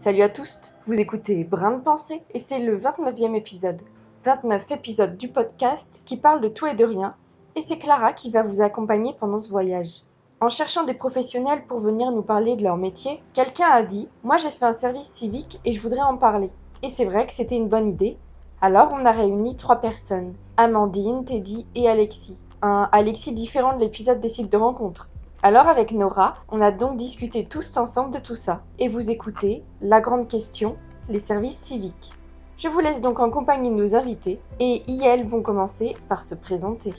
Salut à tous, vous écoutez Brin de Pensée et c'est le 29e épisode. 29 épisodes du podcast qui parle de tout et de rien et c'est Clara qui va vous accompagner pendant ce voyage. En cherchant des professionnels pour venir nous parler de leur métier, quelqu'un a dit « Moi j'ai fait un service civique et je voudrais en parler ». Et c'est vrai que c'était une bonne idée. Alors on a réuni 3 personnes, Amandine, Teddy et Alexis. Un Alexis différent de l'épisode des sites de rencontres. Alors avec Nora, on a donc discuté tous ensemble de tout ça. Et vous écoutez La Grande Question, les services civiques. Je vous laisse donc en compagnie de nos invités et elles vont commencer par se présenter.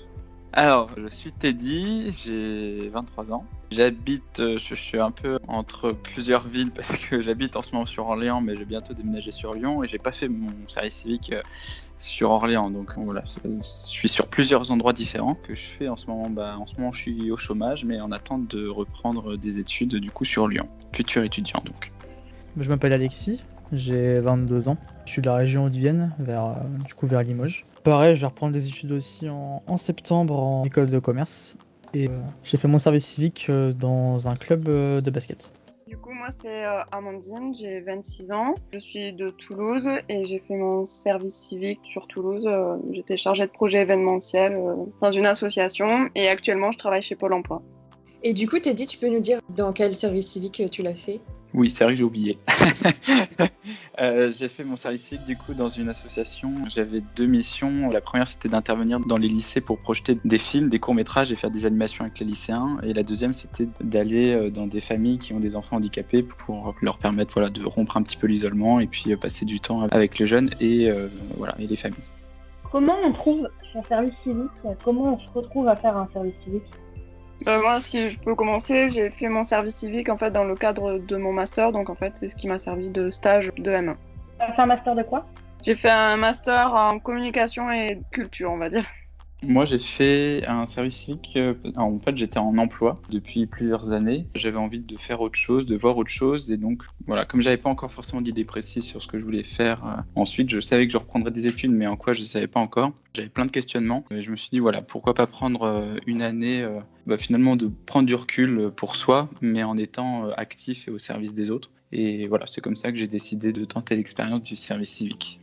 Alors, je suis Teddy, j'ai 23 ans. Je suis un peu entre plusieurs villes parce que j'habite en ce moment sur Orléans, mais je vais bientôt déménager sur Lyon et j'ai pas fait mon service civique sur Orléans. Donc voilà, je suis sur plusieurs endroits différents que je fais en ce moment. En ce moment, je suis au chômage, mais en attente de reprendre des études du coup sur Lyon. Futur étudiant donc. Je m'appelle Alexis, j'ai 22 ans. Je suis de la région Hauts-de-Vienne, vers Limoges. Pareil, je vais reprendre des études aussi en septembre en école de commerce. Et j'ai fait mon service civique dans un club de basket. Du coup, moi, c'est Amandine, j'ai 26 ans. Je suis de Toulouse et j'ai fait mon service civique sur Toulouse. J'étais chargée de projet événementiel dans une association et actuellement, je travaille chez Pôle emploi. Et du coup, Teddy, tu peux nous dire dans quel service civique tu l'as fait ? Oui, c'est vrai que j'ai oublié. J'ai fait mon service civique du coup dans une association. J'avais 2 missions. La première, c'était d'intervenir dans les lycées pour projeter des films, des courts-métrages et faire des animations avec les lycéens. Et la deuxième, c'était d'aller dans des familles qui ont des enfants handicapés pour leur permettre de rompre un petit peu l'isolement et puis passer du temps avec les jeunes et les familles. Comment on trouve son service civique ? Comment on se retrouve à faire un service civique ? Moi, si je peux commencer, j'ai fait mon service civique en fait dans le cadre de mon master, donc en fait c'est ce qui m'a servi de stage de M1. T'as fait un master de quoi ? J'ai fait un master en communication et culture, on va dire. Moi, j'ai fait un service civique. En fait, j'étais en emploi depuis plusieurs années. J'avais envie de faire autre chose, de voir autre chose. Et donc, voilà, comme j'avais pas encore forcément d'idée précise sur ce que je voulais faire ensuite, je savais que je reprendrais des études, mais en quoi, je ne savais pas encore. J'avais plein de questionnements. Et je me suis dit, voilà, pourquoi pas prendre une année, finalement, de prendre du recul pour soi, mais en étant actif et au service des autres. Et voilà, c'est comme ça que j'ai décidé de tenter l'expérience du service civique.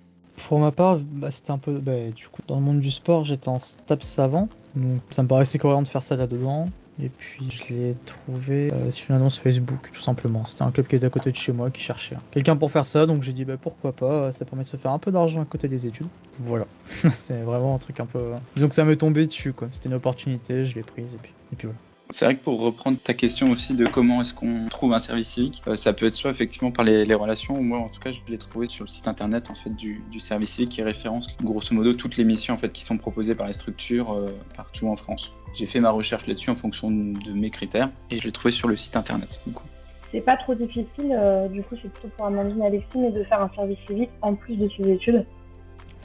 Pour ma part, c'était un peu du coup dans le monde du sport, j'étais en STAPS avant, donc ça me paraissait cohérent de faire ça là-dedans. Et puis je l'ai trouvé sur une annonce Facebook, tout simplement. C'était un club qui était à côté de chez moi qui cherchait quelqu'un pour faire ça, donc j'ai dit pourquoi pas, ça permet de se faire un peu d'argent à côté des études. Voilà, c'est vraiment un truc un peu... Disons que ça m'est tombé dessus, quoi. C'était une opportunité, je l'ai prise et puis voilà. C'est vrai que pour reprendre ta question aussi de comment est-ce qu'on trouve un service civique, ça peut être soit effectivement par les relations, ou moi en tout cas je l'ai trouvé sur le site internet en fait du service civique qui référence grosso modo toutes les missions en fait qui sont proposées par les structures partout en France. J'ai fait ma recherche là-dessus en fonction de mes critères et je l'ai trouvé sur le site internet du coup. C'est pas trop difficile, du coup c'est plutôt pour Amandine et Alexis, mais de faire un service civique en plus de ses études.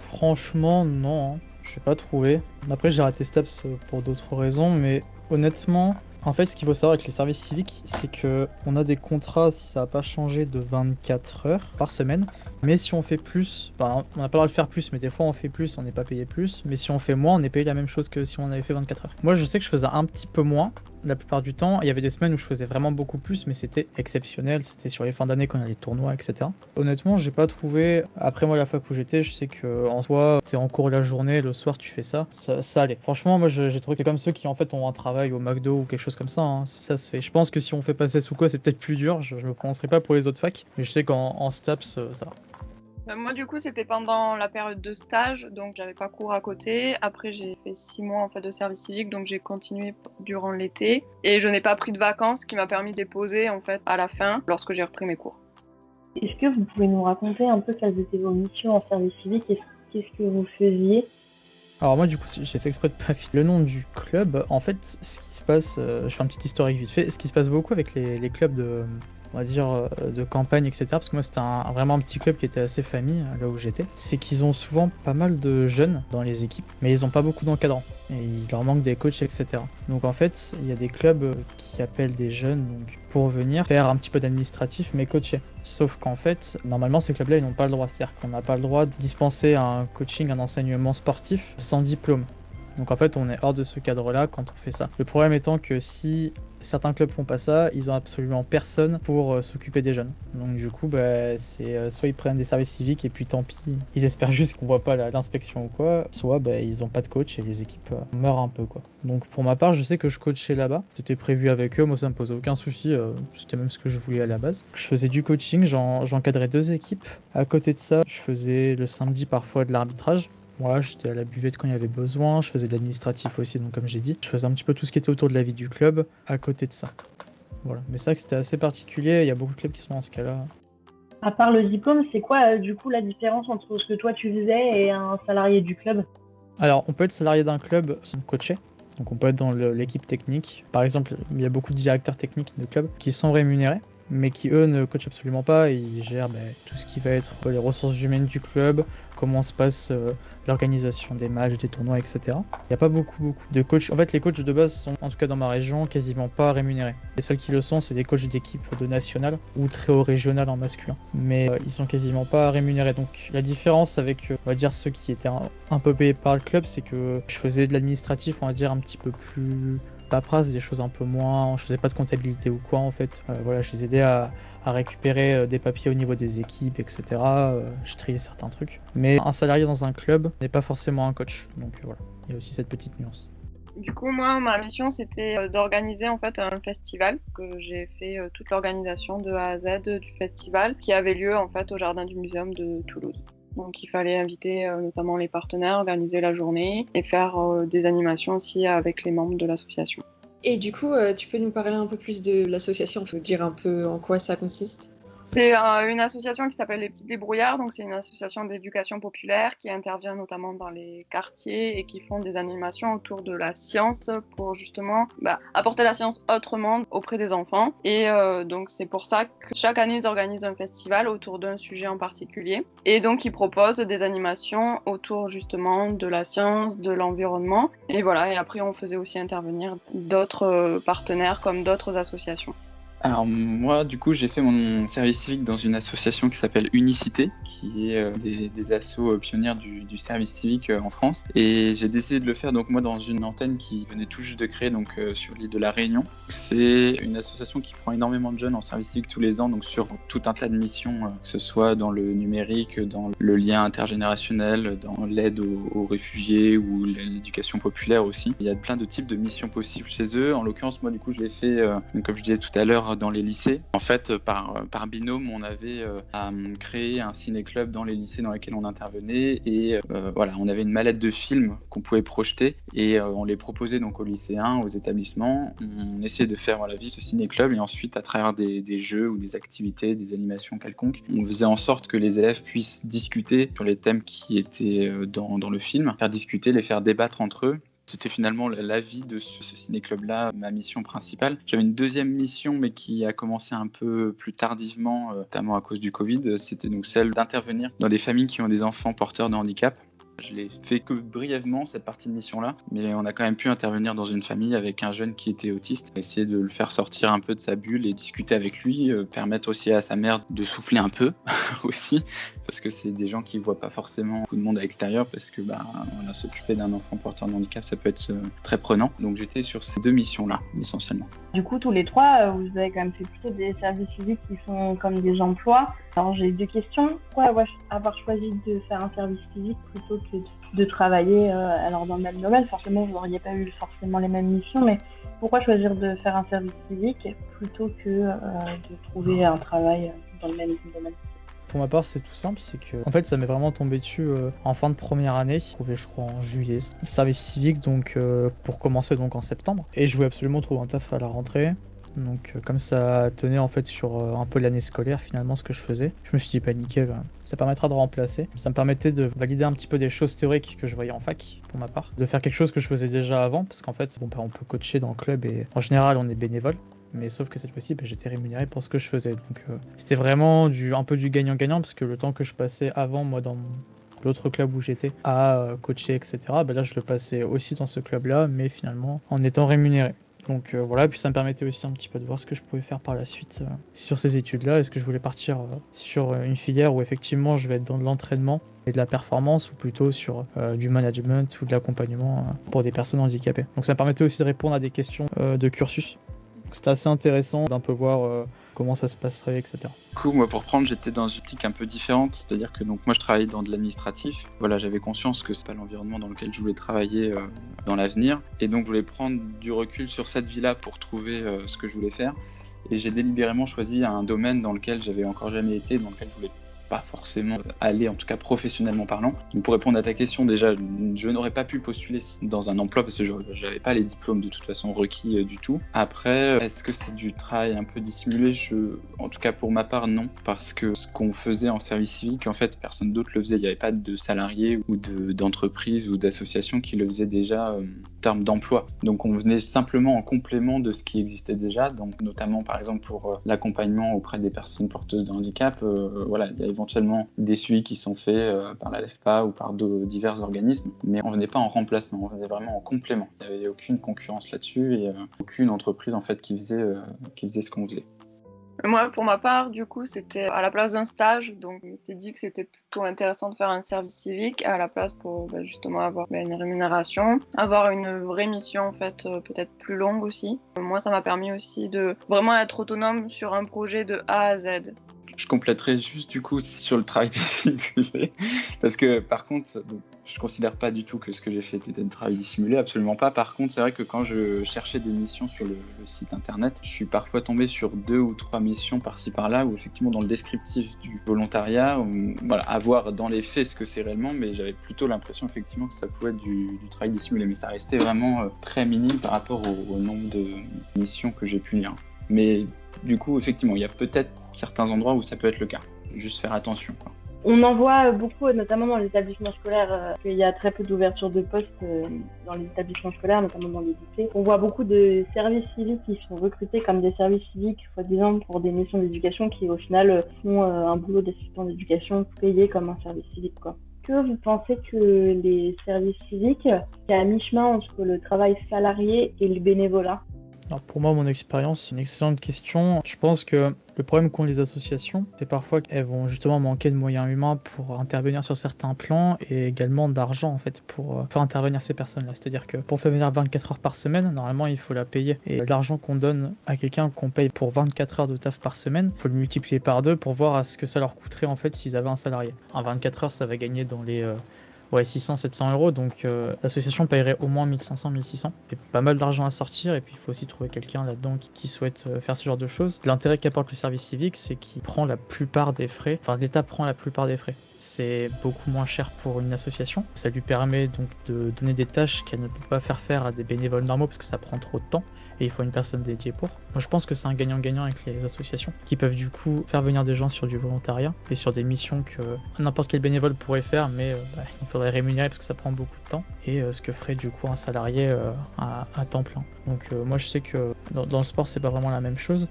Franchement non, je n'ai pas trouvé. Après j'ai raté STAPS pour d'autres raisons, mais honnêtement, en fait, ce qu'il faut savoir avec les services civiques, c'est qu'on a des contrats, si ça n'a pas changé, de 24 heures par semaine. Mais si on fait plus, on n'a pas le droit de faire plus, mais des fois on fait plus, on n'est pas payé plus. Mais si on fait moins, on est payé la même chose que si on avait fait 24 heures. Moi, je sais que je faisais un petit peu moins la plupart du temps. Il y avait des semaines où je faisais vraiment beaucoup plus, mais c'était exceptionnel. C'était sur les fins d'année quand il y a les tournois, etc. Honnêtement, j'ai pas trouvé. Après, moi, la fac où j'étais, je sais qu'en soi, t'es en cours la journée, le soir, tu fais ça allait. Franchement, moi, j'ai trouvé que c'est comme ceux qui en fait ont un travail au McDo ou quelque chose comme ça. Ça se fait. Je pense que si on fait passer sous quoi, c'est peut-être plus dur. Je me prononcerai pas pour les autres facs, mais je sais qu'en STAPS, ça va. Moi, du coup, c'était pendant la période de stage, donc j'avais pas cours à côté. Après, j'ai fait 6 mois en fait de service civique, donc j'ai continué durant l'été. Et je n'ai pas pris de vacances, ce qui m'a permis de les poser en fait à la fin, lorsque j'ai repris mes cours. Est-ce que vous pouvez nous raconter un peu quelles étaient vos missions en service civique et qu'est-ce que vous faisiez ? Alors moi, du coup, j'ai fait exprès de pas filer le nom du club. En fait, ce qui se passe, je fais un petit historique vite fait. Ce qui se passe beaucoup avec les clubs on va dire, de campagne, etc. Parce que moi, c'était vraiment un petit club qui était assez famille, là où j'étais. C'est qu'ils ont souvent pas mal de jeunes dans les équipes, mais ils ont pas beaucoup d'encadrants. Et il leur manque des coachs, etc. Donc en fait, il y a des clubs qui appellent des jeunes pour venir faire un petit peu d'administratif, mais coacher. Sauf qu'en fait, normalement, ces clubs-là, ils n'ont pas le droit. C'est-à-dire qu'on n'a pas le droit de dispenser un coaching, un enseignement sportif sans diplôme. Donc en fait, on est hors de ce cadre-là quand on fait ça. Le problème étant que si certains clubs font pas ça, ils ont absolument personne pour s'occuper des jeunes. Donc du coup, c'est soit ils prennent des services civiques et puis tant pis, ils espèrent juste qu'on voit pas l'inspection ou quoi, soit ils ont pas de coach et les équipes meurent un peu quoi. Donc pour ma part, je sais que je coachais là-bas, c'était prévu avec eux, moi ça me posait aucun souci, c'était même ce que je voulais à la base. Je faisais du coaching, j'encadrais 2 équipes. À côté de ça, je faisais le samedi parfois de l'arbitrage. Voilà, j'étais à la buvette quand il y avait besoin, je faisais de l'administratif aussi, donc comme j'ai dit, je faisais un petit peu tout ce qui était autour de la vie du club à côté de ça. Voilà, mais c'est vrai que c'était assez particulier, il y a beaucoup de clubs qui sont dans ce cas-là. À part le diplôme, c'est quoi du coup la différence entre ce que toi tu faisais et un salarié du club? Alors, on peut être salarié d'un club sans coacher, donc on peut être dans l'équipe technique. Par exemple, il y a beaucoup de directeurs techniques de clubs qui sont rémunérés, mais qui eux ne coachent absolument pas, ils gèrent tout ce qui va être les ressources humaines du club, comment se passe l'organisation des matchs, des tournois, etc. Il n'y a pas beaucoup de coachs. En fait, les coachs de base sont, en tout cas dans ma région, quasiment pas rémunérés. Les seuls qui le sont, c'est des coachs d'équipe de national ou très haut régional en masculin. Mais ils sont quasiment pas rémunérés. Donc la différence avec, on va dire, ceux qui étaient un peu payés par le club, c'est que je faisais de l'administratif, on va dire, un petit peu plus paperasse, des choses un peu moins, je faisais pas de comptabilité ou quoi en fait. Voilà, je les aidais à récupérer des papiers au niveau des équipes, etc. Je triais certains trucs. Mais un salarié dans un club n'est pas forcément un coach. Donc voilà, il y a aussi cette petite nuance. Du coup, moi, ma mission, c'était d'organiser en fait un festival, que j'ai fait toute l'organisation de A à Z du festival, qui avait lieu en fait au jardin du Muséum de Toulouse. Donc il fallait inviter notamment les partenaires, organiser la journée et faire des animations aussi avec les membres de l'association. Et du coup, tu peux nous parler un peu plus de l'association, faut dire un peu en quoi ça consiste? C'est une association qui s'appelle Les Petits Débrouillards, donc c'est une association d'éducation populaire qui intervient notamment dans les quartiers et qui font des animations autour de la science pour justement apporter la science autrement auprès des enfants. Et donc c'est pour ça que chaque année ils organisent un festival autour d'un sujet en particulier. Et donc ils proposent des animations autour justement de la science, de l'environnement. Et voilà, et après on faisait aussi intervenir d'autres partenaires comme d'autres associations. Alors moi, du coup, j'ai fait mon service civique dans une association qui s'appelle Unicité, qui est des assos pionnières du service civique en France. Et j'ai décidé de le faire donc moi dans une antenne qui venait tout juste de créer donc sur l'île de la Réunion. C'est une association qui prend énormément de jeunes en service civique tous les ans, donc sur tout un tas de missions, que ce soit dans le numérique, dans le lien intergénérationnel, dans l'aide aux réfugiés ou l'éducation populaire aussi. Il y a plein de types de missions possibles chez eux. En l'occurrence, moi du coup, je l'ai fait, comme je disais tout à l'heure, dans les lycées. En fait, par binôme, on avait créé un ciné-club dans les lycées dans lesquels on intervenait et voilà, on avait une mallette de films qu'on pouvait projeter et on les proposait donc aux lycéens, aux établissements. On essayait de faire vivre ce ciné-club et ensuite, à travers des jeux ou des activités, des animations quelconques, on faisait en sorte que les élèves puissent discuter sur les thèmes qui étaient dans le film, faire discuter, les faire débattre entre eux. C'était finalement la vie de ce ciné-club-là, ma mission principale. J'avais une deuxième mission, mais qui a commencé un peu plus tardivement, notamment à cause du Covid. C'était donc celle d'intervenir dans des familles qui ont des enfants porteurs de handicap. Je l'ai fait que brièvement, cette partie de mission-là, mais on a quand même pu intervenir dans une famille avec un jeune qui était autiste, essayer de le faire sortir un peu de sa bulle et discuter avec lui, permettre aussi à sa mère de souffler un peu aussi, parce que c'est des gens qui ne voient pas forcément beaucoup de monde à l'extérieur, parce que s'occuper d'un enfant porteur de handicap, ça peut être très prenant. Donc j'étais sur ces 2 missions-là, essentiellement. Du coup, tous les 3, vous avez quand même fait plutôt des services civiques qui sont comme des emplois. Alors j'ai 2 questions. Pourquoi avoir choisi de faire un service civique plutôt que de travailler alors dans le même domaine? Forcément, vous n'auriez pas eu forcément les mêmes missions, mais pourquoi choisir de faire un service civique plutôt que de trouver un travail dans le même domaine? Pour ma part, c'est tout simple, c'est que en fait, ça m'est vraiment tombé dessus en fin de première année, trouvé je crois en juillet, service civique donc pour commencer donc en septembre, et je voulais absolument trouver un taf à la rentrée. Donc comme ça tenait en fait sur un peu l'année scolaire finalement ce que je faisais, je me suis dit nickel, ça permettra de remplacer. Ça me permettait de valider un petit peu des choses théoriques que je voyais en fac pour ma part, de faire quelque chose que je faisais déjà avant, parce qu'en fait on peut coacher dans le club et en général on est bénévole. Mais sauf que cette fois-ci, j'étais rémunéré pour ce que je faisais. Donc c'était vraiment un peu du gagnant-gagnant, parce que le temps que je passais avant, moi, dans l'autre club où j'étais, à coacher, etc., là, je le passais aussi dans ce club-là, mais finalement en étant rémunéré. Donc voilà, puis ça me permettait aussi un petit peu de voir ce que je pouvais faire par la suite sur ces études-là. Est-ce que je voulais partir sur une filière où effectivement je vais être dans de l'entraînement et de la performance, ou plutôt sur du management ou de l'accompagnement pour des personnes handicapées. Donc ça me permettait aussi de répondre à des questions de cursus. Donc c'était assez intéressant d'un peu voir comment ça se passerait, etc. Du coup, moi, pour prendre, j'étais dans une optique un peu différente, c'est-à-dire que donc moi, je travaillais dans de l'administratif. Voilà, j'avais conscience que c'est pas l'environnement dans lequel je voulais travailler dans l'avenir, et donc je voulais prendre du recul sur cette vie-là pour trouver ce que je voulais faire. Et j'ai délibérément choisi un domaine dans lequel j'avais encore jamais été, dans lequel je voulais pas forcément aller, en tout cas professionnellement parlant. Donc pour répondre à ta question, déjà, je n'aurais pas pu postuler dans un emploi parce que j'avais pas les diplômes de toute façon requis du tout. Après, est-ce que c'est du travail un peu dissimulé ? En tout cas pour ma part, non, parce que ce qu'on faisait en service civique, en fait, personne d'autre le faisait. Il n'y avait pas de salariés ou d'entreprises ou d'associations qui le faisaient déjà en termes d'emploi. Donc on venait simplement en complément de ce qui existait déjà, donc notamment par exemple pour l'accompagnement auprès des personnes porteuses de handicap. Voilà, il y a éventuellement des suivis qui sont faits par la LEFPA ou par divers organismes, mais on venait pas en remplacement, on venait vraiment en complément. Il n'y avait aucune concurrence là-dessus et aucune entreprise en fait qui faisait ce qu'on faisait. Moi, pour ma part, du coup, c'était à la place d'un stage, donc je m'étais dit que c'était plutôt intéressant de faire un service civique à la place pour justement avoir une rémunération, avoir une vraie mission en fait, peut-être plus longue aussi. Moi, ça m'a permis aussi de vraiment être autonome sur un projet de A à Z. Je compléterai juste du coup sur le travail dissimulé, parce que par contre, je considère pas du tout que ce que j'ai fait était un travail dissimulé, absolument pas. Par contre, c'est vrai que quand je cherchais des missions sur le site internet, je suis parfois tombé sur 2 ou 3 missions par-ci par-là, où effectivement dans le descriptif du volontariat, voilà, à voir dans les faits ce que c'est réellement, mais j'avais plutôt l'impression effectivement que ça pouvait être du travail dissimulé, mais ça restait vraiment très minime par rapport au nombre de missions que j'ai pu lire. Mais du coup, effectivement, il y a peut-être certains endroits où ça peut être le cas. Juste faire attention, quoi. On en voit beaucoup, notamment dans les établissements scolaires, qu'il y a très peu d'ouverture de postes dans les établissements scolaires, notamment dans les lycées. On voit beaucoup de services civiques qui sont recrutés comme des services civiques, soi-disant pour des missions d'éducation, qui au final font un boulot d'assistant d'éducation payé comme un service civique, quoi. Que vous pensez que les services civiques, c'est à mi-chemin entre le travail salarié et le bénévolat ? Alors pour moi, mon expérience, c'est une excellente question. Je pense que le problème qu'ont les associations, c'est parfois qu'elles vont justement manquer de moyens humains pour intervenir sur certains plans et également d'argent en fait pour faire intervenir ces personnes-là. C'est-à-dire que pour faire venir 24 heures par semaine, normalement il faut la payer. Et l'argent qu'on donne à quelqu'un qu'on paye pour 24 heures de taf par semaine, il faut le multiplier par 2 pour voir à ce que ça leur coûterait en fait s'ils avaient un salarié. En 24 heures, ça va gagner dans les 600-700 euros, donc l'association paierait au moins 1500-1600. Il y a pas mal d'argent à sortir, et puis il faut aussi trouver quelqu'un là-dedans qui souhaite faire ce genre de choses. L'intérêt qu'apporte le service civique, c'est qu'il prend la plupart des frais, enfin l'État prend la plupart des frais. C'est beaucoup moins cher pour une association. Ça lui permet donc de donner des tâches qu'elle ne peut pas faire à des bénévoles normaux parce que ça prend trop de temps et il faut une personne dédiée pour. Moi, je pense que c'est un gagnant-gagnant avec les associations qui peuvent du coup faire venir des gens sur du volontariat et sur des missions que n'importe quel bénévole pourrait faire, mais il faudrait rémunérer parce que ça prend beaucoup de temps et ce que ferait du coup un salarié à temps plein. Donc moi, je sais que dans le sport, c'est pas vraiment la même chose.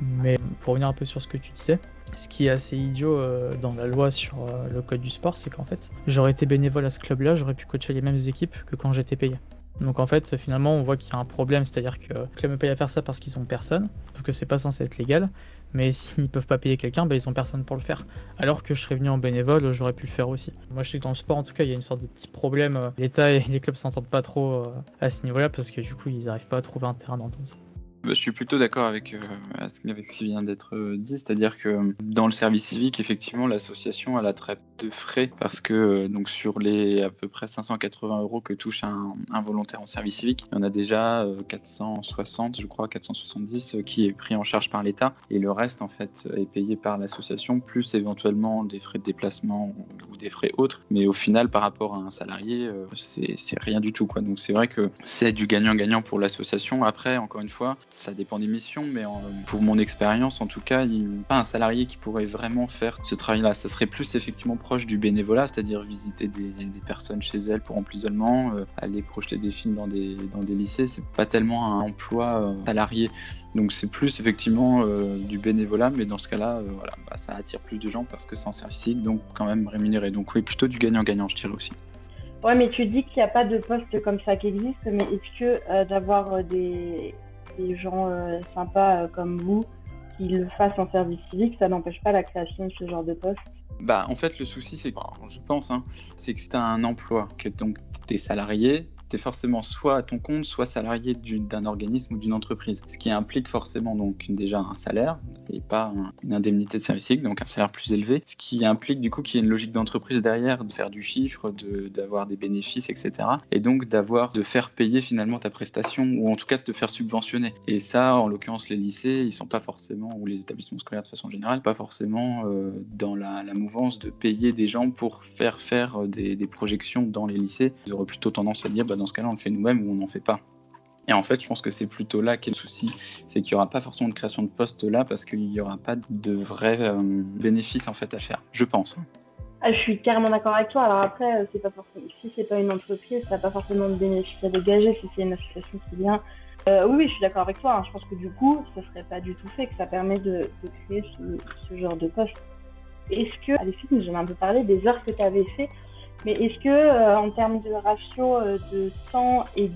Mais pour revenir un peu sur ce que tu disais, ce qui est assez idiot dans la loi sur le code du sport, c'est qu'en fait, j'aurais été bénévole à ce club-là, j'aurais pu coacher les mêmes équipes que quand j'étais payé. Donc en fait, finalement, on voit qu'il y a un problème, c'est-à-dire que le club me paye à faire ça parce qu'ils ont personne, sauf que c'est pas censé être légal, mais s'ils peuvent pas payer quelqu'un, ils ont personne pour le faire. Alors que je serais venu en bénévole, j'aurais pu le faire aussi. Moi je sais que dans le sport, en tout cas, il y a une sorte de petit problème, l'État et les clubs s'entendent pas trop à ce niveau-là, parce que du coup, ils arrivent pas à trouver un terrain d'entente. Je suis plutôt d'accord avec ce qui vient d'être dit, c'est-à-dire que dans le service civique, effectivement, l'association elle a très peu de frais parce que donc sur les à peu près 580 € que touche un volontaire en service civique, il y en a déjà 460, je crois 470 qui est pris en charge par l'État et le reste en fait est payé par l'association plus éventuellement des frais de déplacement ou des frais autres, mais au final par rapport à un salarié, c'est rien du tout quoi. Donc c'est vrai que c'est du gagnant-gagnant pour l'association. Après, encore une fois, ça dépend des missions, mais pour mon expérience, en tout cas, il n'y a pas un salarié qui pourrait vraiment faire ce travail-là. Ça serait plus effectivement proche du bénévolat, c'est-à-dire visiter des personnes chez elles pour remplir l'isolement, aller projeter des films dans des lycées. C'est pas tellement un emploi salarié. Donc c'est plus effectivement du bénévolat, mais dans ce cas-là, ça attire plus de gens parce que c'est en service civique, donc quand même rémunéré. Donc oui, plutôt du gagnant-gagnant, je dirais aussi. Ouais, mais tu dis qu'il n'y a pas de poste comme ça qui existe, mais est-ce que d'avoir des des gens sympas comme vous qui le fassent en service civique, ça n'empêche pas la création de ce genre de poste. Bah, en fait, le souci, c'est que, je pense, c'est que c'est un emploi, que donc t'es salarié, t'es forcément soit à ton compte, soit salarié d'un organisme ou d'une entreprise. Ce qui implique forcément donc déjà un salaire et pas une indemnité de service civique, donc un salaire plus élevé. Ce qui implique du coup qu'il y ait une logique d'entreprise derrière, de faire du chiffre, d'avoir des bénéfices, etc. Et donc de faire payer finalement ta prestation ou en tout cas de te faire subventionner. Et ça, en l'occurrence, les lycées, ils sont pas forcément, ou les établissements scolaires de façon générale, pas forcément dans la mouvance de payer des gens pour faire des projections dans les lycées. Ils auraient plutôt tendance à dire dans ce cas-là, on le fait nous-mêmes ou on n'en fait pas. Et en fait, je pense que c'est plutôt là qu'est le souci, c'est qu'il n'y aura pas forcément de création de postes là parce qu'il n'y aura pas de vrais bénéfices en fait à faire, je pense. Je suis carrément d'accord avec toi. Alors après, c'est pas forcément, si c'est pas une entreprise, ça n'a pas forcément de bénéfices à dégager. Si c'est une association qui vient, oui, je suis d'accord avec toi. Je pense que du coup, ce serait pas du tout fait, que ça permet de créer ce genre de poste. Est-ce que, à l'effet, nous avons un peu parlé des heures que tu avais fait. Mais est-ce que, en termes de ratio de temps et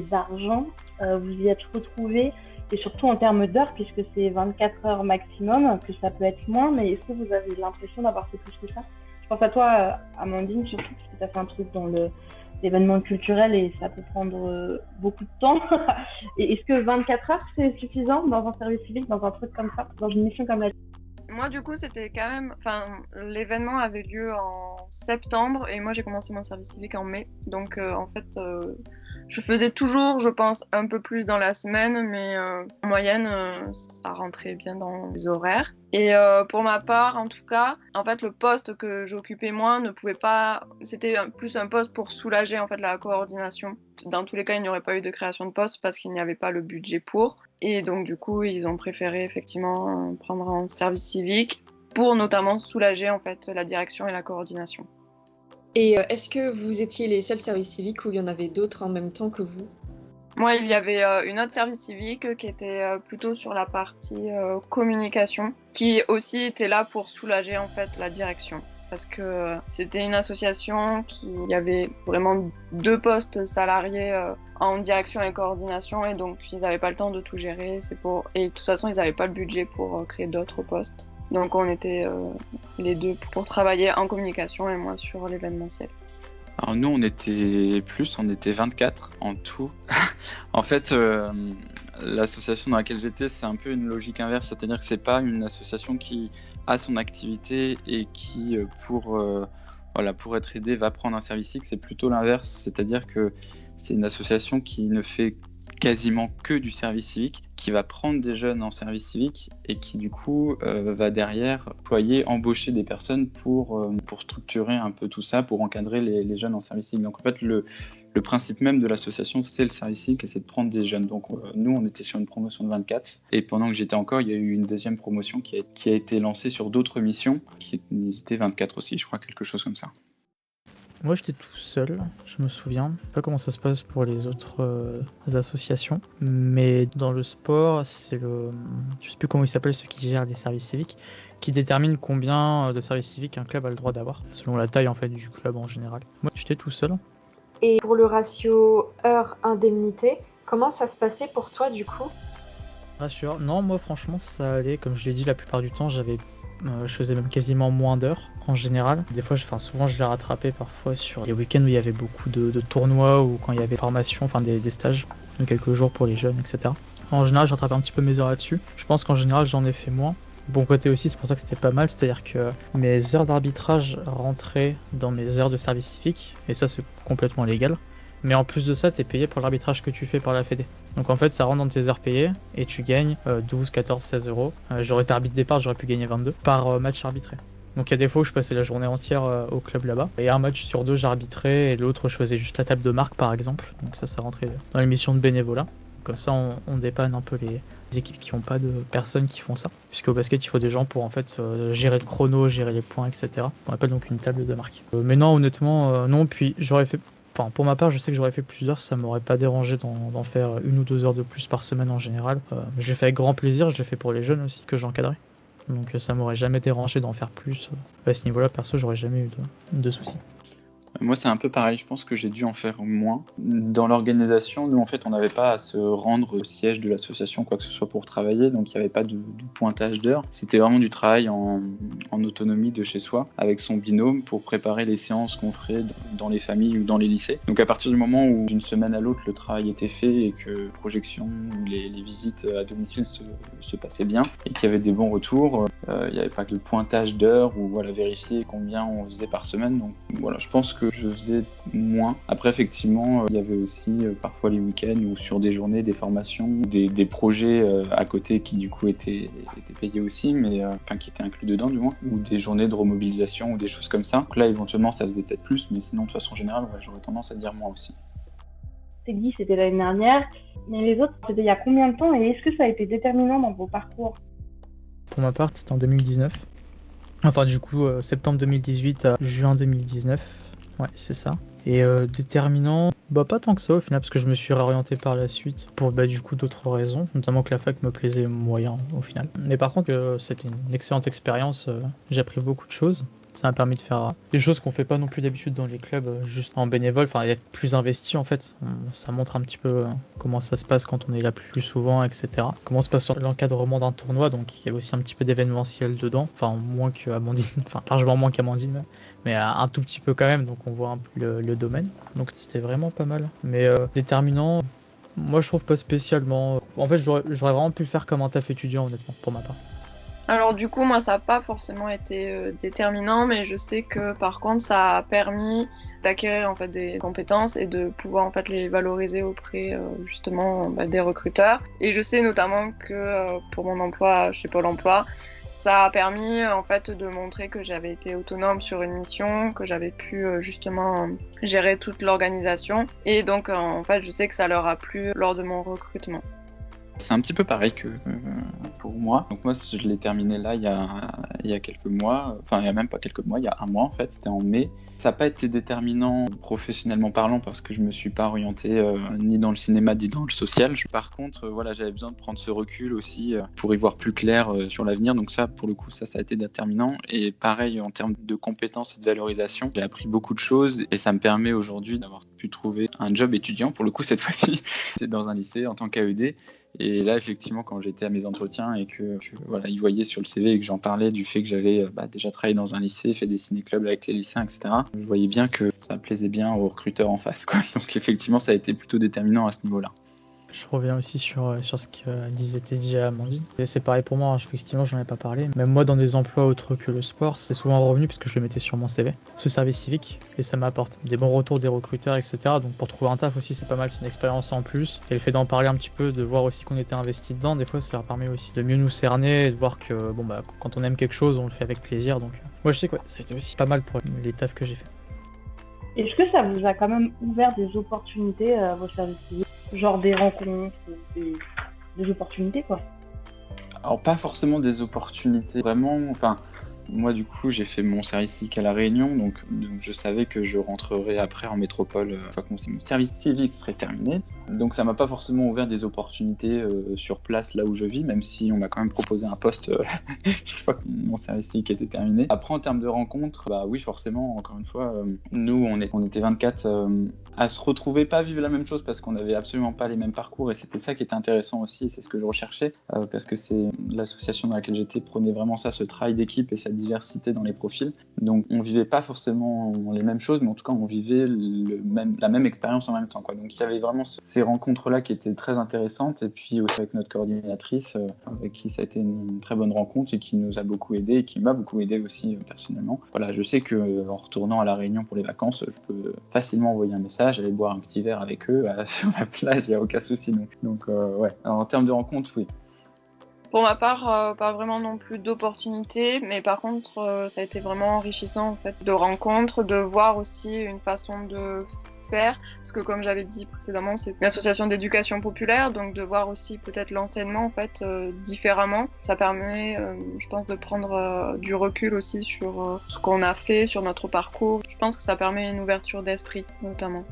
d'argent, vous y êtes retrouvés, et surtout en termes d'heures, puisque c'est 24 heures maximum, que ça peut être moins, mais est-ce que vous avez l'impression d'avoir fait plus que ça? Je pense à toi, Amandine, surtout, parce que tu as fait un truc dans l'événement culturel et ça peut prendre beaucoup de temps. Et est-ce que 24 heures, c'est suffisant dans un service civique, dans un truc comme ça, dans une mission comme la... Moi, du coup, c'était quand même... l'événement avait lieu en septembre et moi, j'ai commencé mon service civique en mai. Donc, en fait, je faisais toujours, je pense, un peu plus dans la semaine, mais en moyenne, ça rentrait bien dans les horaires. Et pour ma part, en tout cas, en fait, le poste que j'occupais moi ne pouvait pas... C'était plus un poste pour soulager, en fait, la coordination. Dans tous les cas, il n'y aurait pas eu de création de poste parce qu'il n'y avait pas le budget pour. Et donc, du coup, ils ont préféré, effectivement, prendre un service civique pour notamment soulager, en fait, la direction et la coordination. Et est-ce que vous étiez les seuls services civiques ou il y en avait d'autres en même temps que vous? Moi, il y avait une autre service civique qui était plutôt sur la partie communication, qui aussi était là pour soulager, en fait, la direction. Parce que c'était une association qui avait vraiment 2 postes salariés en direction et coordination, et donc ils n'avaient pas le temps de tout gérer. Et de toute façon, ils n'avaient pas le budget pour créer d'autres postes. Donc on était les deux pour travailler en communication et moi sur l'événementiel. Alors nous, on était 24 en tout. En fait, l'association dans laquelle j'étais, c'est un peu une logique inverse, c'est-à-dire que c'est pas une association qui a son activité et qui, pour être aidée, va prendre un service civique. C'est plutôt l'inverse, c'est-à-dire que c'est une association qui ne fait quasiment que du service civique, qui va prendre des jeunes en service civique et qui du coup va derrière embaucher des personnes pour structurer un peu tout ça, pour encadrer les jeunes en service civique. Donc en fait le principe même de l'association, c'est le service civique et c'est de prendre des jeunes. Donc nous on était sur une promotion de 24 et pendant que j'étais encore, il y a eu une deuxième promotion qui a été lancée sur d'autres missions, qui étaient 24 aussi, je crois, quelque chose comme ça. Moi j'étais tout seul, je me souviens. Je sais pas comment ça se passe pour les autres associations, mais dans le sport, c'est je sais plus comment il s'appelle, ceux qui gèrent les services civiques, qui détermine combien de services civiques un club a le droit d'avoir, selon la taille en fait du club en général. Moi j'étais tout seul. Et pour le ratio heure-indemnité, comment ça se passait pour toi du coup? Rassure. Non, moi franchement ça allait, comme je l'ai dit, la plupart du temps je faisais même quasiment moins d'heures en général. Des fois, souvent je l'ai rattrapé parfois sur les week-ends où il y avait beaucoup de tournois ou quand il y avait formation, des stages de quelques jours pour les jeunes, etc. En général, je rattrapais un petit peu mes heures là-dessus. Je pense qu'en général, j'en ai fait moins. Bon côté aussi, c'est pour ça que c'était pas mal, c'est-à-dire que mes heures d'arbitrage rentraient dans mes heures de service civique, et ça c'est complètement légal. Mais en plus de ça, t'es payé pour l'arbitrage que tu fais par la Fédé. Donc en fait, ça rentre dans tes heures payées et tu gagnes 12, 14, 16 euros. J'aurais été arbitre départ, j'aurais pu gagner 22 par match arbitré. Donc il y a des fois où je passais la journée entière au club là-bas. Et un match sur 2, j'arbitrais et l'autre, je faisais juste la table de marque par exemple. Donc ça rentrait dans les missions de bénévolat. Comme ça, on dépanne un peu les équipes qui n'ont pas de personnes qui font ça. Puisqu'au basket, il faut des gens pour en fait gérer le chrono, gérer les points, etc. On appelle donc une table de marque. Mais non, honnêtement, non. Puis j'aurais fait... pour ma part, je sais que j'aurais fait plus d'heures, ça m'aurait pas dérangé d'en faire 1 ou 2 heures de plus par semaine en général. J'ai fait avec grand plaisir, je l'ai fait pour les jeunes aussi que j'encadrais. Donc ça m'aurait jamais dérangé d'en faire plus. À ce niveau-là, perso, j'aurais jamais eu de soucis. Moi, c'est un peu pareil. Je pense que j'ai dû en faire moins. Dans l'organisation, nous, en fait, on n'avait pas à se rendre au siège de l'association, quoi que ce soit pour travailler. Donc, il n'y avait pas de pointage d'heures. C'était vraiment du travail en autonomie de chez soi, avec son binôme, pour préparer les séances qu'on ferait dans les familles ou dans les lycées. Donc, à partir du moment où, d'une semaine à l'autre, le travail était fait et que les projections ou les visites à domicile se passaient bien et qu'il y avait des bons retours, il n'y avait pas que le pointage d'heures ou vérifier combien on faisait par semaine. Donc, voilà, je pense que je faisais moins. Après, effectivement, il y avait aussi parfois les week-ends ou sur des journées, des formations, des projets à côté qui du coup étaient payés aussi, mais qui étaient inclus dedans du moins, ou des journées de remobilisation ou des choses comme ça. Donc là, éventuellement, ça faisait peut-être plus, mais sinon, de façon générale, j'aurais tendance à dire moins aussi. C'est dit, c'était l'année dernière, mais les autres, c'était il y a combien de temps et est-ce que ça a été déterminant dans vos parcours? Pour ma part, c'était en 2019. Enfin, du coup, septembre 2018 à juin 2019. Ouais, c'est ça. Et déterminant, pas tant que ça au final, parce que je me suis réorienté par la suite pour du coup d'autres raisons, notamment que la fac me plaisait moyen au final. Mais par contre, c'était une excellente expérience, j'ai appris beaucoup de choses. Ça m'a permis de faire des choses qu'on fait pas non plus d'habitude dans les clubs, juste en bénévole, enfin être plus investi en fait. Ça montre un petit peu comment ça se passe quand on est là plus souvent, etc. Comment se passe l'encadrement d'un tournoi, donc il y avait aussi un petit peu d'événementiel dedans, enfin moins qu'Amandine, enfin largement moins qu'Amandine, mais un tout petit peu quand même, donc on voit un peu le domaine. Donc c'était vraiment pas mal. Mais déterminant, moi je trouve pas spécialement. En fait j'aurais vraiment pu le faire comme un taf étudiant honnêtement, pour ma part. Alors du coup, moi, ça n'a pas forcément été déterminant, mais je sais que par contre, ça a permis d'acquérir en fait des compétences et de pouvoir en fait les valoriser auprès justement des recruteurs. Et je sais notamment que pour mon emploi chez Pôle Emploi, ça a permis en fait de montrer que j'avais été autonome sur une mission, que j'avais pu justement gérer toute l'organisation. Et donc en fait, je sais que ça leur a plu lors de mon recrutement. C'est un petit peu pareil que pour moi. Donc moi, je l'ai terminé là il y a quelques mois. Enfin, il n'y a même pas quelques mois, il y a un mois en fait. C'était en mai. Ça n'a pas été déterminant professionnellement parlant parce que je ne me suis pas orienté ni dans le cinéma ni dans le social. Par contre, j'avais besoin de prendre ce recul aussi pour y voir plus clair sur l'avenir. Donc ça, pour le coup, ça a été déterminant. Et pareil, en termes de compétences et de valorisation, j'ai appris beaucoup de choses et ça me permet aujourd'hui d'avoir pu trouver un job étudiant. Pour le coup, cette fois-ci, c'est dans un lycée en tant qu'AED. Et là, effectivement, quand j'étais à mes entretiens et que ils voyaient sur le CV et que j'en parlais du fait que j'avais déjà travaillé dans un lycée, fait des ciné-clubs avec les lycéens, etc., je voyais bien que ça plaisait bien aux recruteurs en face, quoi. Donc effectivement, ça a été plutôt déterminant à ce niveau-là. Je reviens aussi sur ce que disait déjà Amandine. Et c'est pareil pour moi, effectivement, j'en ai pas parlé. Même moi, dans des emplois autres que le sport, c'est souvent revenu parce que je le mettais sur mon CV, ce service civique, et ça m'apporte des bons retours des recruteurs, etc. Donc pour trouver un taf aussi, c'est pas mal, c'est une expérience en plus. Et le fait d'en parler un petit peu, de voir aussi qu'on était investi dedans, des fois, ça leur permet aussi de mieux nous cerner et de voir que quand on aime quelque chose, on le fait avec plaisir. Donc moi, je sais que ça a été aussi pas mal pour les tafs que j'ai fait. Est-ce que ça vous a quand même ouvert des opportunités à vos services civiques? Genre des rencontres, des opportunités quoi? Alors pas forcément des opportunités, vraiment, moi du coup j'ai fait mon service civique à La Réunion, donc je savais que je rentrerais après en métropole une fois que mon service civique serait terminé. Donc ça m'a pas forcément ouvert des opportunités sur place là où je vis, même si on m'a quand même proposé un poste une fois que mon service civique était terminé. Après en termes de rencontres, oui forcément, encore une fois, nous on était 24 à se retrouver, pas vivre la même chose parce qu'on n'avait absolument pas les mêmes parcours et c'était ça qui était intéressant aussi et c'est ce que je recherchais parce que c'est l'association dans laquelle j'étais prenait vraiment ça, ce travail d'équipe et cette diversité dans les profils. Donc on vivait pas forcément les mêmes choses, mais en tout cas on vivait la même expérience en même temps, quoi. Donc il y avait vraiment ces rencontres-là qui étaient très intéressantes et puis aussi avec notre coordinatrice avec qui ça a été une très bonne rencontre et qui nous a beaucoup aidé et qui m'a beaucoup aidé aussi personnellement. Voilà, je sais que en retournant à La Réunion pour les vacances, je peux facilement envoyer un message, aller boire un petit verre avec eux sur la plage, il n'y a aucun souci. Donc ouais. Alors, en termes de rencontres, oui. Pour ma part, pas vraiment non plus d'opportunités, mais par contre, ça a été vraiment enrichissant en fait, de rencontres, de voir aussi une façon de faire, parce que comme j'avais dit précédemment, c'est une association d'éducation populaire, donc de voir aussi peut-être l'enseignement en fait différemment. Ça permet, je pense, de prendre du recul aussi sur ce qu'on a fait, sur notre parcours. Je pense que ça permet une ouverture d'esprit, notamment.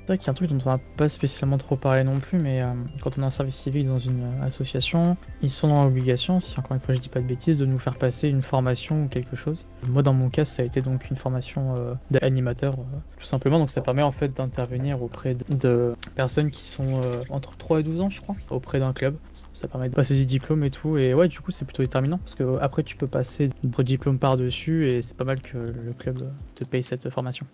C'est vrai qu'il y a un truc dont on n'a pas spécialement trop parlé non plus, mais quand on est en service civique dans une association, ils sont dans l'obligation, si encore une fois je dis pas de bêtises, de nous faire passer une formation ou quelque chose. Moi dans mon cas ça a été donc une formation d'animateur tout simplement, donc ça permet en fait d'intervenir auprès de personnes qui sont entre 3 et 12 ans je crois, auprès d'un club. Ça permet de passer du diplôme et tout, et ouais du coup c'est plutôt déterminant, parce que après tu peux passer d'autres diplômes par-dessus, et c'est pas mal que le club te paye cette formation.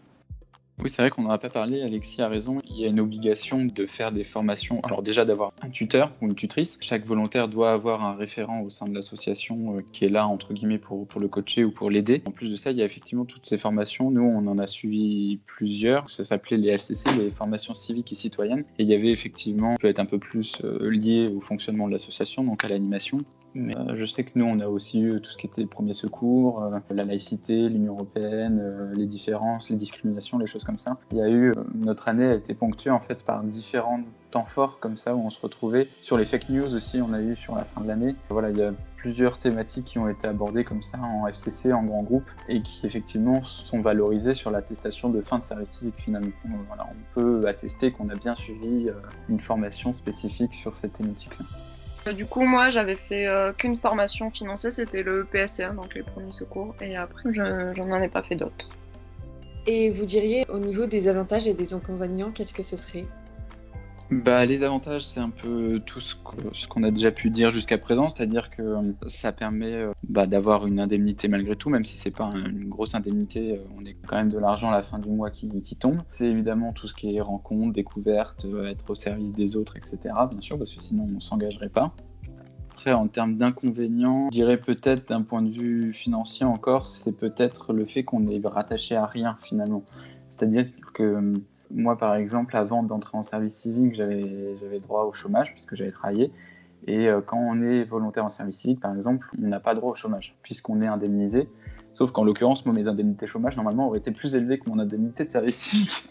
Oui, c'est vrai qu'on n'en a pas parlé, Alexis a raison. Il y a une obligation de faire des formations. Alors déjà d'avoir un tuteur ou une tutrice. Chaque volontaire doit avoir un référent au sein de l'association qui est là, entre guillemets, pour le coacher ou pour l'aider. En plus de ça, il y a effectivement toutes ces formations. Nous, on en a suivi plusieurs. Ça s'appelait les FCC, les formations civiques et citoyennes. Et il y avait effectivement, peut être un peu plus lié au fonctionnement de l'association, donc à l'animation. Mais je sais que nous, on a aussi eu tout ce qui était premiers secours, la laïcité, l'Union européenne, les différences, les discriminations, les choses comme ça. Il y a eu, notre année a été ponctuée en fait par différents temps forts comme ça où on se retrouvait. Sur les fake news aussi, on a eu sur la fin de l'année. Voilà, il y a plusieurs thématiques qui ont été abordées comme ça en FCC, en grand groupe, et qui effectivement sont valorisées sur l'attestation de fin de service civique finalement. Voilà, on peut attester qu'on a bien suivi une formation spécifique sur cette thématique-là. Du coup, moi, j'avais fait qu'une formation financée, c'était le PSC1, donc les premiers secours, et après, j'en ai pas fait d'autres. Et vous diriez, au niveau des avantages et des inconvénients, qu'est-ce que ce serait ? Les avantages, c'est un peu tout ce qu'on a déjà pu dire jusqu'à présent, c'est-à-dire que ça permet d'avoir une indemnité malgré tout, même si c'est pas une grosse indemnité, on est quand même de l'argent à la fin du mois qui tombe. C'est évidemment tout ce qui est rencontres, découvertes, être au service des autres, etc. Bien sûr, parce que sinon on ne s'engagerait pas. Après, en termes d'inconvénients, je dirais peut-être d'un point de vue financier encore, c'est peut-être le fait qu'on est rattaché à rien finalement. C'est-à-dire que moi, par exemple, avant d'entrer en service civique, j'avais droit au chômage puisque j'avais travaillé. Et quand on est volontaire en service civique, par exemple, on n'a pas droit au chômage puisqu'on est indemnisé. Sauf qu'en l'occurrence, moi, mes indemnités chômage, normalement, auraient été plus élevées que mon indemnité de service civique.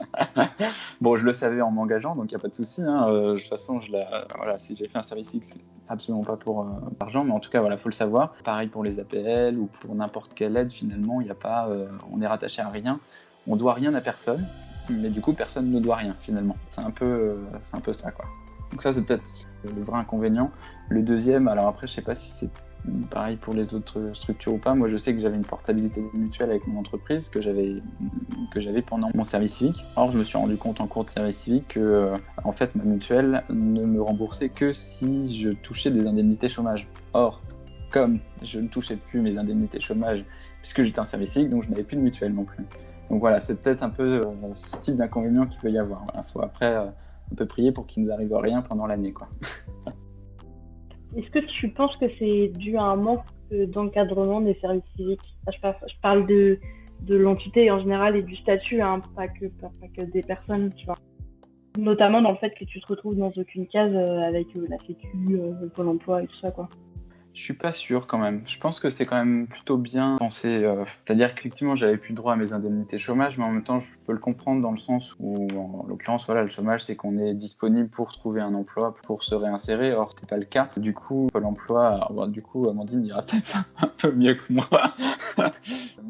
Bon, je le savais en m'engageant, donc il n'y a pas de souci. De toute façon, voilà, si j'ai fait un service civique, c'est absolument pas pour l'argent, mais en tout cas, voilà, faut le savoir. Pareil pour les APL ou pour n'importe quelle aide, finalement, il n'y a pas, on est rattaché à rien. On doit rien à personne. Mais du coup, personne ne doit rien, finalement. C'est un peu ça, quoi. Donc ça, c'est peut-être le vrai inconvénient. Le deuxième, alors après, je sais pas si c'est pareil pour les autres structures ou pas. Moi, je sais que j'avais une portabilité mutuelle avec mon entreprise que j'avais pendant mon service civique. Or, je me suis rendu compte en cours de service civique que, en fait, ma mutuelle ne me remboursait que si je touchais des indemnités chômage. Or, comme je ne touchais plus mes indemnités chômage puisque j'étais en service civique, donc je n'avais plus de mutuelle non plus. Donc voilà, c'est peut-être un peu ce type d'inconvénient qu'il peut y avoir. Voilà, faut après un peu prier pour qu'il ne nous arrive rien pendant l'année, quoi. Est-ce que tu penses que c'est dû à un manque d'encadrement des services civiques ? Je parle de l'entité en général et du statut, hein, pas que des personnes, tu vois. Notamment dans le fait que tu te retrouves dans aucune case avec la Sécu, le Pôle emploi et tout ça, quoi. Je suis pas sûr quand même. Je pense que c'est quand même plutôt bien pensé. C'est-à-dire qu'effectivement, j'avais plus droit à mes indemnités chômage, mais en même temps, je peux le comprendre dans le sens où, en l'occurrence, voilà, le chômage, c'est qu'on est disponible pour trouver un emploi, pour se réinsérer. Or, c'était pas le cas. Du coup, Pôle emploi, du coup, Amandine dira peut-être un peu mieux que moi.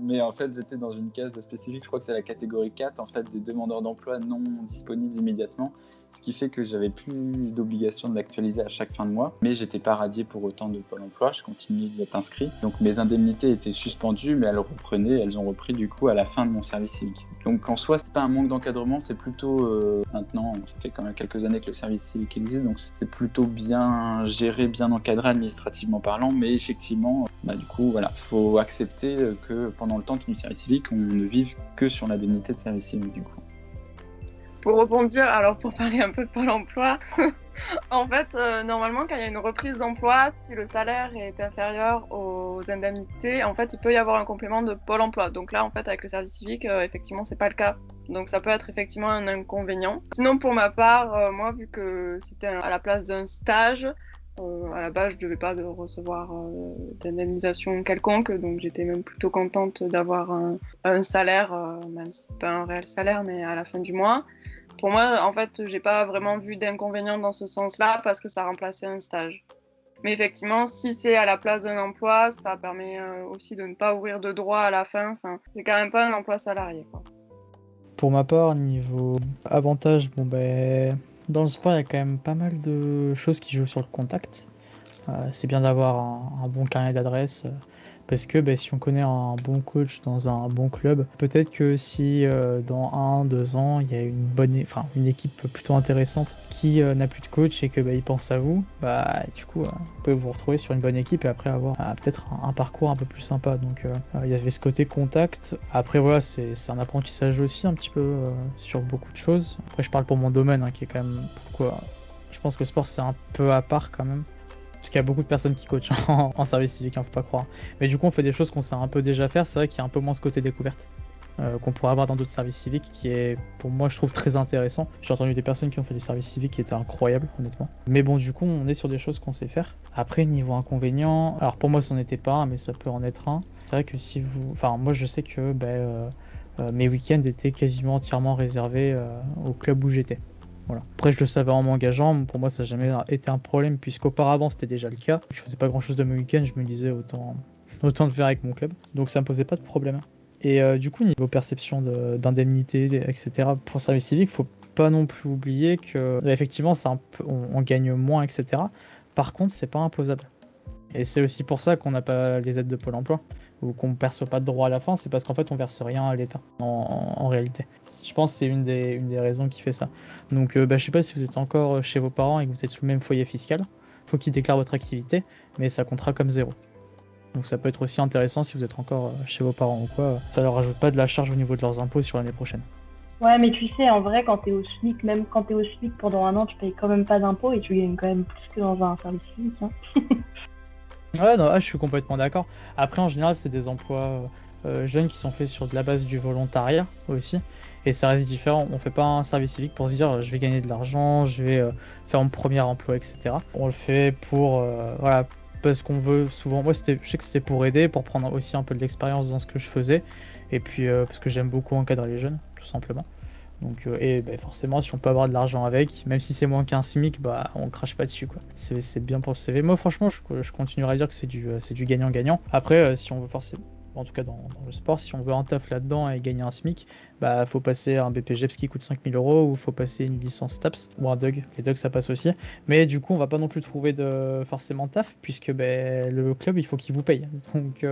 Mais en fait, j'étais dans une case spécifique. Je crois que c'est la catégorie 4, en fait, des demandeurs d'emploi non disponibles immédiatement. Ce qui fait que j'avais plus d'obligation de l'actualiser à chaque fin de mois, mais j'étais pas radié pour autant de Pôle emploi, je continuais d'être inscrit. Donc mes indemnités étaient suspendues, mais elles ont repris du coup à la fin de mon service civique. Donc en soi, c'est pas un manque d'encadrement, c'est plutôt maintenant, ça fait quand même quelques années que le service civique existe, donc c'est plutôt bien géré, bien encadré administrativement parlant, mais effectivement, du coup, voilà, faut accepter que pendant le temps du service civique, on ne vive que sur l'indemnité de service civique du coup. Pour rebondir, alors pour parler un peu de Pôle emploi, en fait, normalement, quand il y a une reprise d'emploi, si le salaire est inférieur aux indemnités, en fait, il peut y avoir un complément de Pôle emploi. Donc là, en fait, avec le service civique, effectivement, c'est pas le cas. Donc ça peut être effectivement un inconvénient. Sinon, pour ma part, moi, vu que c'était à la place d'un stage, à la base, je devais pas recevoir d'indemnisation quelconque, donc j'étais même plutôt contente d'avoir un salaire, même si c'est pas un réel salaire, mais à la fin du mois. Pour moi, en fait, j'ai pas vraiment vu d'inconvénient dans ce sens-là parce que ça remplaçait un stage. Mais effectivement, si c'est à la place d'un emploi, ça permet aussi de ne pas ouvrir de droits à la fin. Enfin, c'est quand même pas un emploi salarié, quoi. Pour ma part, niveau avantage, dans le sport, il y a quand même pas mal de choses qui jouent sur le contact. C'est bien d'avoir un bon carnet d'adresses. Parce que si on connaît un bon coach dans un bon club, peut-être que si dans 1-2 ans, il y a une équipe plutôt intéressante qui n'a plus de coach et que il pense à vous, du coup, vous pouvez vous retrouver sur une bonne équipe et après avoir peut-être un parcours un peu plus sympa. Donc il y avait ce côté contact. Après voilà, c'est un apprentissage aussi un petit peu sur beaucoup de choses. Après je parle pour mon domaine qui est quand même je pense que le sport c'est un peu à part quand même. Parce qu'il y a beaucoup de personnes qui coachent en service civique, faut pas croire. Mais du coup, on fait des choses qu'on sait un peu déjà faire. C'est vrai qu'il y a un peu moins ce côté découverte qu'on pourrait avoir dans d'autres services civiques, qui est, pour moi, je trouve très intéressant. J'ai entendu des personnes qui ont fait des services civiques qui étaient incroyables, honnêtement. Mais bon, du coup, on est sur des choses qu'on sait faire. Après, niveau inconvénient, alors pour moi, c'en était pas un, mais ça peut en être un. C'est vrai que si vous... Enfin, moi, je sais que mes week-ends étaient quasiment entièrement réservés au club où j'étais. Voilà. Après, je le savais en m'engageant, pour moi ça n'a jamais été un problème, puisqu'auparavant c'était déjà le cas. Je faisais pas grand chose de mes week-ends, je me disais autant le faire avec mon club, donc ça me posait pas de problème. Et du coup, niveau perception d'indemnité, etc., pour service civique, faut pas non plus oublier que effectivement on gagne moins, etc. Par contre, c'est pas imposable. Et c'est aussi pour ça qu'on n'a pas les aides de Pôle emploi, ou qu'on ne perçoit pas de droit à la fin, c'est parce qu'en fait on verse rien à l'État en réalité. Je pense que c'est une des raisons qui fait ça. Donc je sais pas si vous êtes encore chez vos parents et que vous êtes sous le même foyer fiscal, faut qu'ils déclarent votre activité, mais ça comptera comme 0. Donc ça peut être aussi intéressant si vous êtes encore chez vos parents ou quoi, ça leur rajoute pas de la charge au niveau de leurs impôts sur l'année prochaine. Ouais, mais tu sais, en vrai, quand t'es au SMIC, même quand t'es au SMIC pendant 1 an, tu payes quand même pas d'impôts et tu gagnes quand même plus que dans un service civique. Ouais, non, je suis complètement d'accord. Après, en général, c'est des emplois jeunes qui sont faits sur de la base du volontariat aussi. Et ça reste différent. On fait pas un service civique pour se dire je vais gagner de l'argent, je vais faire mon premier emploi, etc. On le fait pour, parce qu'on veut souvent. Moi, je sais que c'était pour aider, pour prendre aussi un peu de l'expérience dans ce que je faisais. Et puis, parce que j'aime beaucoup encadrer les jeunes, tout simplement. Donc, forcément, si on peut avoir de l'argent avec, même si c'est moins qu'un SMIC, on crache pas dessus, quoi. C'est bien pour le CV. Moi, franchement, je continuerai à dire que c'est du gagnant-gagnant. Après, si on veut forcément, en tout cas dans le sport, si on veut un taf là-dedans et gagner un SMIC, faut passer un BPGEPS qui coûte 5 000 € ou faut passer une licence TAPS ou un DUG. Les DUG, ça passe aussi. Mais du coup, on va pas non plus trouver forcément taf, puisque le club, il faut qu'il vous paye. Donc,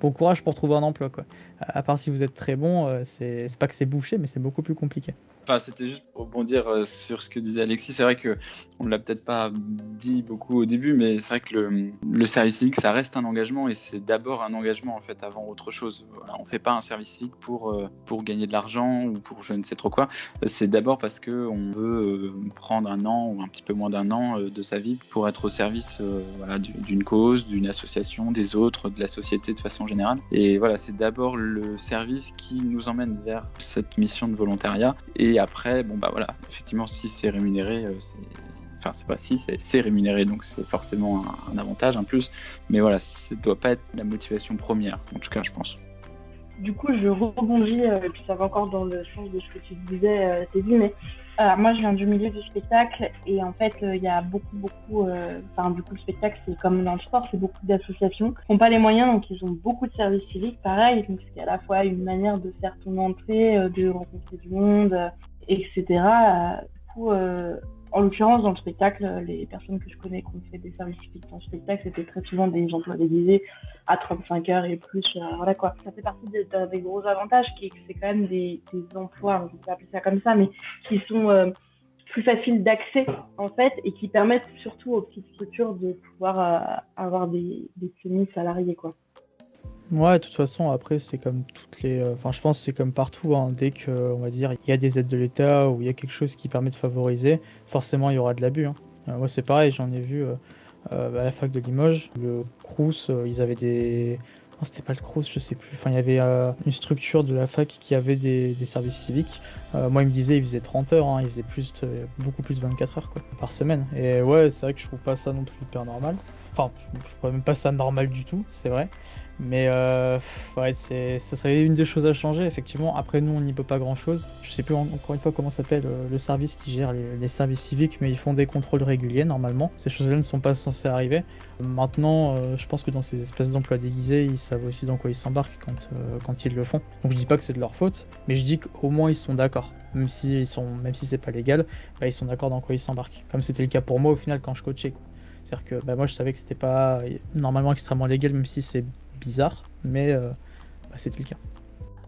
bon courage pour trouver un emploi, quoi. À part si vous êtes très bon, c'est pas que c'est bouché, mais c'est beaucoup plus compliqué. Enfin, c'était juste pour rebondir sur ce que disait Alexis. C'est vrai qu'on ne l'a peut-être pas dit beaucoup au début, mais c'est vrai que le service civique, ça reste un engagement et c'est d'abord un engagement en fait avant autre chose. Voilà, on ne fait pas un service civique pour gagner de l'argent ou pour je ne sais trop quoi. C'est d'abord parce qu'on veut prendre 1 an ou un petit peu moins d'1 an de sa vie pour être au service d'une cause, d'une association, des autres, de la société de façon générale. Et voilà, c'est d'abord le service qui nous emmène vers cette mission de volontariat. Et après, effectivement, si c'est rémunéré, c'est rémunéré, donc c'est forcément un avantage, un plus. Mais voilà, ça ne doit pas être la motivation première, en tout cas, je pense. Du coup, je rebondis, puis ça va encore dans le sens de ce que tu disais, Teddy, mais moi, je viens du milieu du spectacle et en fait, il y a beaucoup, du coup, le spectacle, c'est comme dans le sport, c'est beaucoup d'associations qui n'ont pas les moyens, donc ils ont beaucoup de services civiques, pareil, donc c'est à la fois une manière de faire ton entrée, de rencontrer du monde, etc. Du coup, en l'occurrence, dans le spectacle, les personnes que je connais qui ont fait des services civiques dans le spectacle, c'était très souvent des emplois déguisés à 35 heures et plus. Voilà quoi. Ça fait partie des gros avantages, qui est que c'est quand même des emplois, on peut appeler ça comme ça, mais qui sont plus faciles d'accès en fait et qui permettent surtout aux petites structures de pouvoir avoir des semi-salariés quoi. Ouais, de toute façon, après, c'est comme je pense que c'est comme partout, hein. Dès que, on va dire, il y a des aides de l'État ou il y a quelque chose qui permet de favoriser, forcément, il y aura de l'abus, hein. Moi, c'est pareil, j'en ai vu à la fac de Limoges, le Crous, ils avaient des... Non, c'était pas le Crous, je sais plus. Enfin, il y avait une structure de la fac qui avait des services civiques. Moi, il me disait, il faisait 30 heures, hein, il faisait beaucoup plus de 24 heures quoi, par semaine. Et ouais, c'est vrai que je trouve pas ça non plus hyper normal. Enfin, je trouve même pas ça normal du tout, c'est vrai. Mais ouais, ça serait une des choses à changer, effectivement. Après, nous, on n'y peut pas grand-chose. Je sais plus encore une fois comment s'appelle le service qui gère les services civiques, mais ils font des contrôles réguliers, normalement. Ces choses-là ne sont pas censées arriver. Maintenant, je pense que dans ces espèces d'emplois déguisés, ils savent aussi dans quoi ils s'embarquent quand ils le font. Donc je dis pas que c'est de leur faute, mais je dis qu'au moins ils sont d'accord. Même si c'est pas légal, bah, ils sont d'accord dans quoi ils s'embarquent. Comme c'était le cas pour moi au final quand je coachais, quoi. C'est-à-dire que bah, moi je savais que c'était pas normalement extrêmement légal, même si c'est bizarre, mais c'était le cas.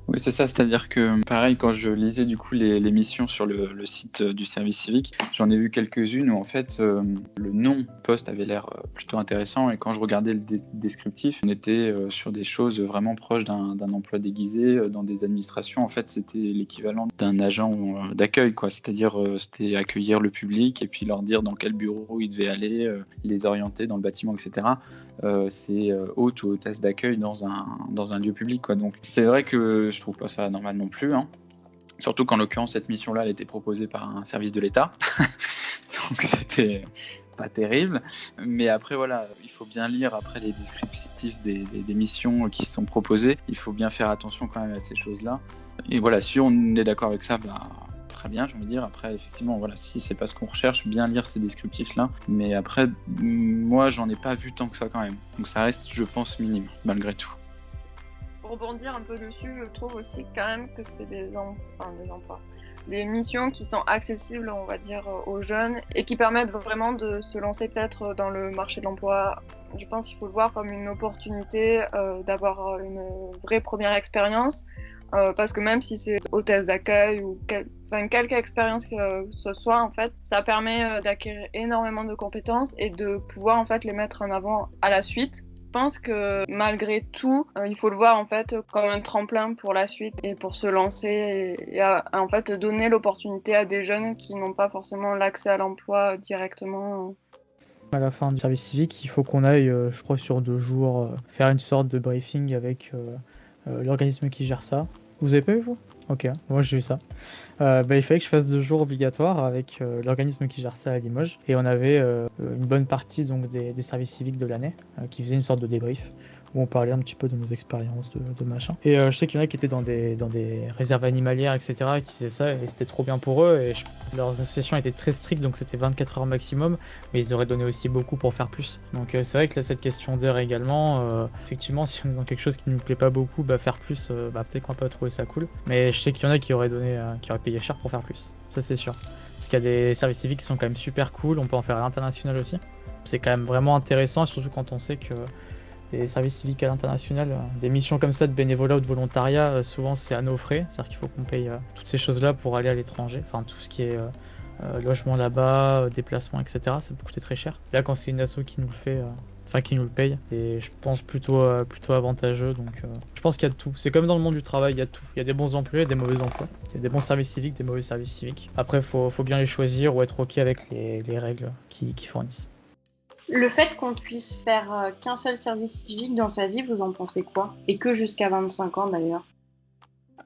Oui, c'est ça, c'est-à-dire que pareil, quand je lisais du coup les missions sur le site du service civique, j'en ai vu quelques-unes où en fait le nom poste avait l'air plutôt intéressant, et quand je regardais le descriptif, on était sur des choses vraiment proches d'un emploi déguisé dans des administrations. En fait, c'était l'équivalent d'un agent d'accueil, quoi. C'est-à-dire c'était accueillir le public et puis leur dire dans quel bureau ils devaient aller, les orienter dans le bâtiment, etc. C'est hôte ou hôtesse d'accueil dans un lieu public, quoi. Donc c'est vrai que je trouve pas ça normal non plus, hein. Surtout qu'en l'occurrence cette mission-là elle était proposée par un service de l'État, donc c'était pas terrible. Mais après voilà, il faut bien lire après les descriptifs des missions qui sont proposées. Il faut bien faire attention quand même à ces choses-là. Et voilà, si on est d'accord avec ça, bah très bien, j'ai envie de dire. Après, effectivement, voilà, si c'est pas ce qu'on recherche, bien lire ces descriptifs-là. Mais après, moi, j'en ai pas vu tant que ça quand même. Donc ça reste, je pense, minime, malgré tout. Pour rebondir un peu dessus, je trouve aussi quand même que c'est des emplois, des missions qui sont accessibles, on va dire, aux jeunes et qui permettent vraiment de se lancer peut-être dans le marché de l'emploi. Je pense qu'il faut le voir comme une opportunité d'avoir une vraie première expérience. Parce que même si c'est hôtesse d'accueil ou quelque expérience que ce soit, en fait, ça permet d'acquérir énormément de compétences et de pouvoir en fait les mettre en avant à la suite. Je pense que malgré tout, il faut le voir en fait comme un tremplin pour la suite et pour se lancer et en fait donner l'opportunité à des jeunes qui n'ont pas forcément l'accès à l'emploi directement. À la fin du service civique, il faut qu'on aille, je crois, sur 2 jours, faire une sorte de briefing avec l'organisme qui gère ça. Vous avez pas eu, vous ? Ok, moi j'ai eu ça. Il fallait que je fasse 2 jours obligatoires avec l'organisme qui gère ça à Limoges. Et on avait une bonne partie donc, des services civiques de l'année qui faisaient une sorte de débrief où on parlait un petit peu de nos expériences, de machin. Et je sais qu'il y en a qui étaient dans des réserves animalières, etc., qui faisaient ça, et c'était trop bien pour eux. Et leurs associations étaient très strictes, donc c'était 24 heures maximum, mais ils auraient donné aussi beaucoup pour faire plus. Donc c'est vrai que là, cette question d'heure également, effectivement, si on est dans quelque chose qui ne nous plaît pas beaucoup, faire plus, peut-être qu'on va pas trouver ça cool. Mais je sais qu'il y en a qui auraient payé cher pour faire plus, ça c'est sûr. Parce qu'il y a des services civiques qui sont quand même super cool, on peut en faire à l'international aussi. C'est quand même vraiment intéressant, surtout quand on sait que les services civiques à l'international, des missions comme ça de bénévolat ou de volontariat, souvent c'est à nos frais, c'est-à-dire qu'il faut qu'on paye toutes ces choses-là pour aller à l'étranger, enfin tout ce qui est logement là-bas, déplacement, etc. Ça peut coûter très cher. Là, quand c'est une asso qui nous le fait, qui nous le paye, et je pense plutôt avantageux. Donc je pense qu'il y a de tout. C'est comme dans le monde du travail, il y a tout. Il y a des bons emplois et des mauvais emplois. Il y a des bons services civiques, des mauvais services civiques. Après, faut bien les choisir ou être ok avec les règles qui fournissent. Le fait qu'on puisse faire qu'un seul service civique dans sa vie, vous en pensez quoi ? Et que jusqu'à 25 ans d'ailleurs ?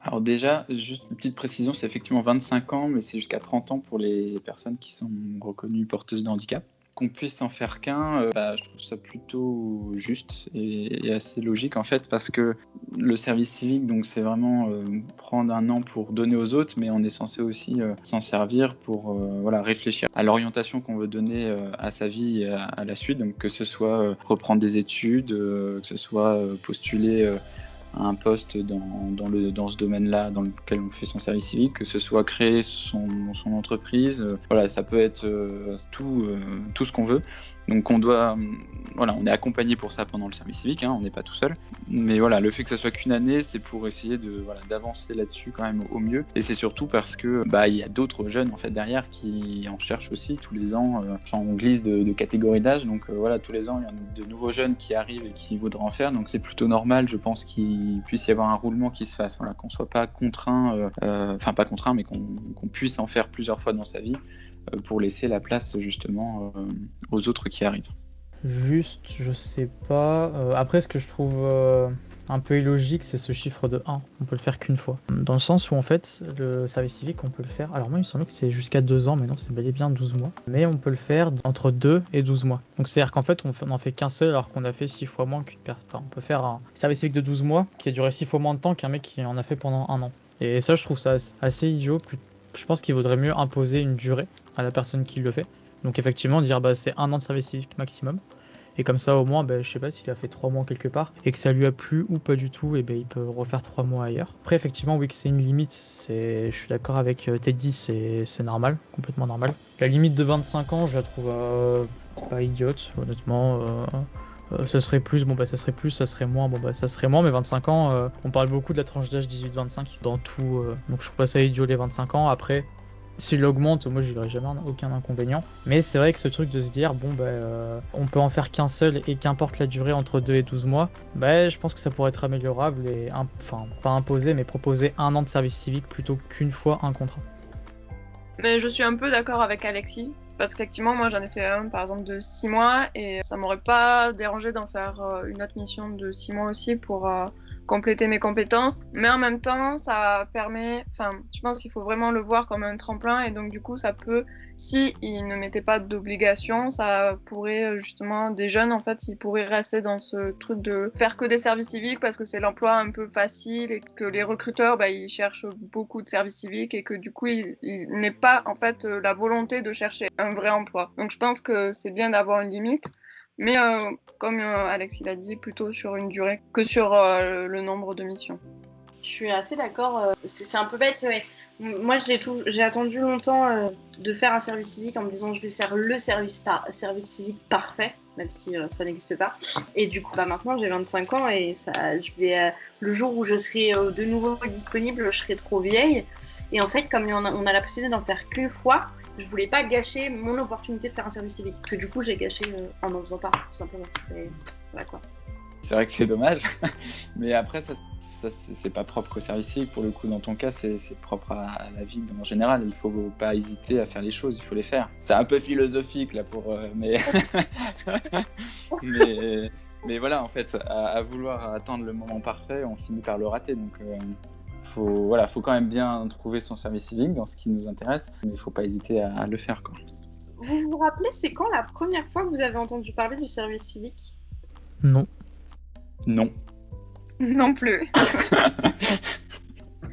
Alors déjà, juste une petite précision, c'est effectivement 25 ans, mais c'est jusqu'à 30 ans pour les personnes qui sont reconnues porteuses de handicap. Qu'on puisse en faire qu'un, je trouve ça plutôt juste et assez logique en fait, parce que le service civique, donc c'est vraiment prendre un an pour donner aux autres, mais on est censé aussi s'en servir pour réfléchir à l'orientation qu'on veut donner à sa vie et à la suite, donc que ce soit reprendre des études, que ce soit postuler à un poste dans ce domaine-là dans lequel on fait son service civique, que ce soit créer son entreprise, ça peut être tout ce qu'on veut. Donc on est accompagné pour ça pendant le service civique, on n'est pas tout seul. Mais le fait que ça soit qu'une année, c'est pour essayer d'avancer là-dessus quand même au mieux. Et c'est surtout parce que il y a d'autres jeunes en fait derrière qui en cherchent aussi tous les ans. On glisse de catégorie d'âge, donc tous les ans il y a de nouveaux jeunes qui arrivent et qui voudraient en faire. Donc c'est plutôt normal, je pense, qu'il puisse y avoir un roulement qui se fasse, qu'on soit pas contraint, pas contraint, mais qu'on puisse en faire plusieurs fois dans sa vie. Pour laisser la place justement aux autres qui arrivent. Juste, je sais pas. Après, ce que je trouve un peu illogique, c'est ce chiffre de 1. On peut le faire qu'une fois. Dans le sens où en fait, le service civique, on peut le faire. Alors moi, il me semblait que c'est jusqu'à 2 ans, mais non, c'est bel et bien 12 mois. Mais on peut le faire entre 2 et 12 mois. Donc c'est-à-dire qu'en fait, on n'en fait qu'un seul alors qu'on a fait 6 fois moins qu'une personne. Enfin, on peut faire un service civique de 12 mois qui a duré 6 fois moins de temps qu'un mec qui en a fait pendant 1 an. Et ça, je trouve ça assez idiot. Je pense qu'il vaudrait mieux imposer une durée à la personne qui le fait. Donc effectivement, dire c'est 1 an de service civique maximum. Et comme ça, au moins, je sais pas s'il a fait 3 mois quelque part et que ça lui a plu ou pas du tout, et il peut refaire 3 mois ailleurs. Après, effectivement, oui, que c'est une limite, je suis d'accord avec Teddy, c'est normal, complètement normal. La limite de 25 ans, je la trouve pas idiote, honnêtement. Ça serait plus, ça serait plus, ça serait moins, ça serait moins, mais 25 ans, on parle beaucoup de la tranche d'âge 18-25 dans tout, donc je trouve pas ça idiot les 25 ans. Après, s'il augmente, moi j'y verrai jamais aucun inconvénient. Mais c'est vrai que ce truc de se dire, on peut en faire qu'un seul et qu'importe la durée entre 2 et 12 mois, je pense que ça pourrait être améliorable et, pas imposer, mais proposer 1 an de service civique plutôt qu'une fois un contrat. Mais je suis un peu d'accord avec Alexis, parce qu'effectivement, moi j'en ai fait un par exemple de 6 mois et ça m'aurait pas dérangé d'en faire une autre mission de 6 mois aussi pour compléter mes compétences, mais en même temps ça permet, je pense qu'il faut vraiment le voir comme un tremplin et donc du coup ça peut, si ils ne mettaient pas d'obligation, ça pourrait justement, des jeunes en fait, ils pourraient rester dans ce truc de faire que des services civiques parce que c'est l'emploi un peu facile et que les recruteurs ils cherchent beaucoup de services civiques et que du coup ils n'aient pas en fait la volonté de chercher un vrai emploi. Donc je pense que c'est bien d'avoir une limite. Mais comme Alex l'a dit, plutôt sur une durée que sur le nombre de missions. Je suis assez d'accord. C'est un peu bête. Ouais. Moi, j'ai attendu longtemps de faire un service civique en me disant je vais faire le service civique parfait, même si ça n'existe pas. Et du coup, maintenant, j'ai 25 ans et le jour où je serai de nouveau disponible, je serai trop vieille. Et en fait, comme on a la possibilité d'en faire qu'une fois, je voulais pas gâcher mon opportunité de faire un service civique. Parce que du coup, j'ai gâché en en faisant pas, tout simplement. Et voilà quoi. C'est vrai que c'est dommage, mais après, ça c'est pas propre qu'au service civique. Pour le coup, dans ton cas, c'est propre à la vie en général. Il faut pas hésiter à faire les choses, il faut les faire. C'est un peu philosophique là mais mais voilà, en fait, à vouloir attendre le moment parfait, on finit par le rater. Donc faut quand même bien trouver son service civique dans ce qui nous intéresse, mais il faut pas hésiter à le faire, quoi. Vous vous rappelez, c'est quand la première fois que vous avez entendu parler du service civique ? Non. Non plus.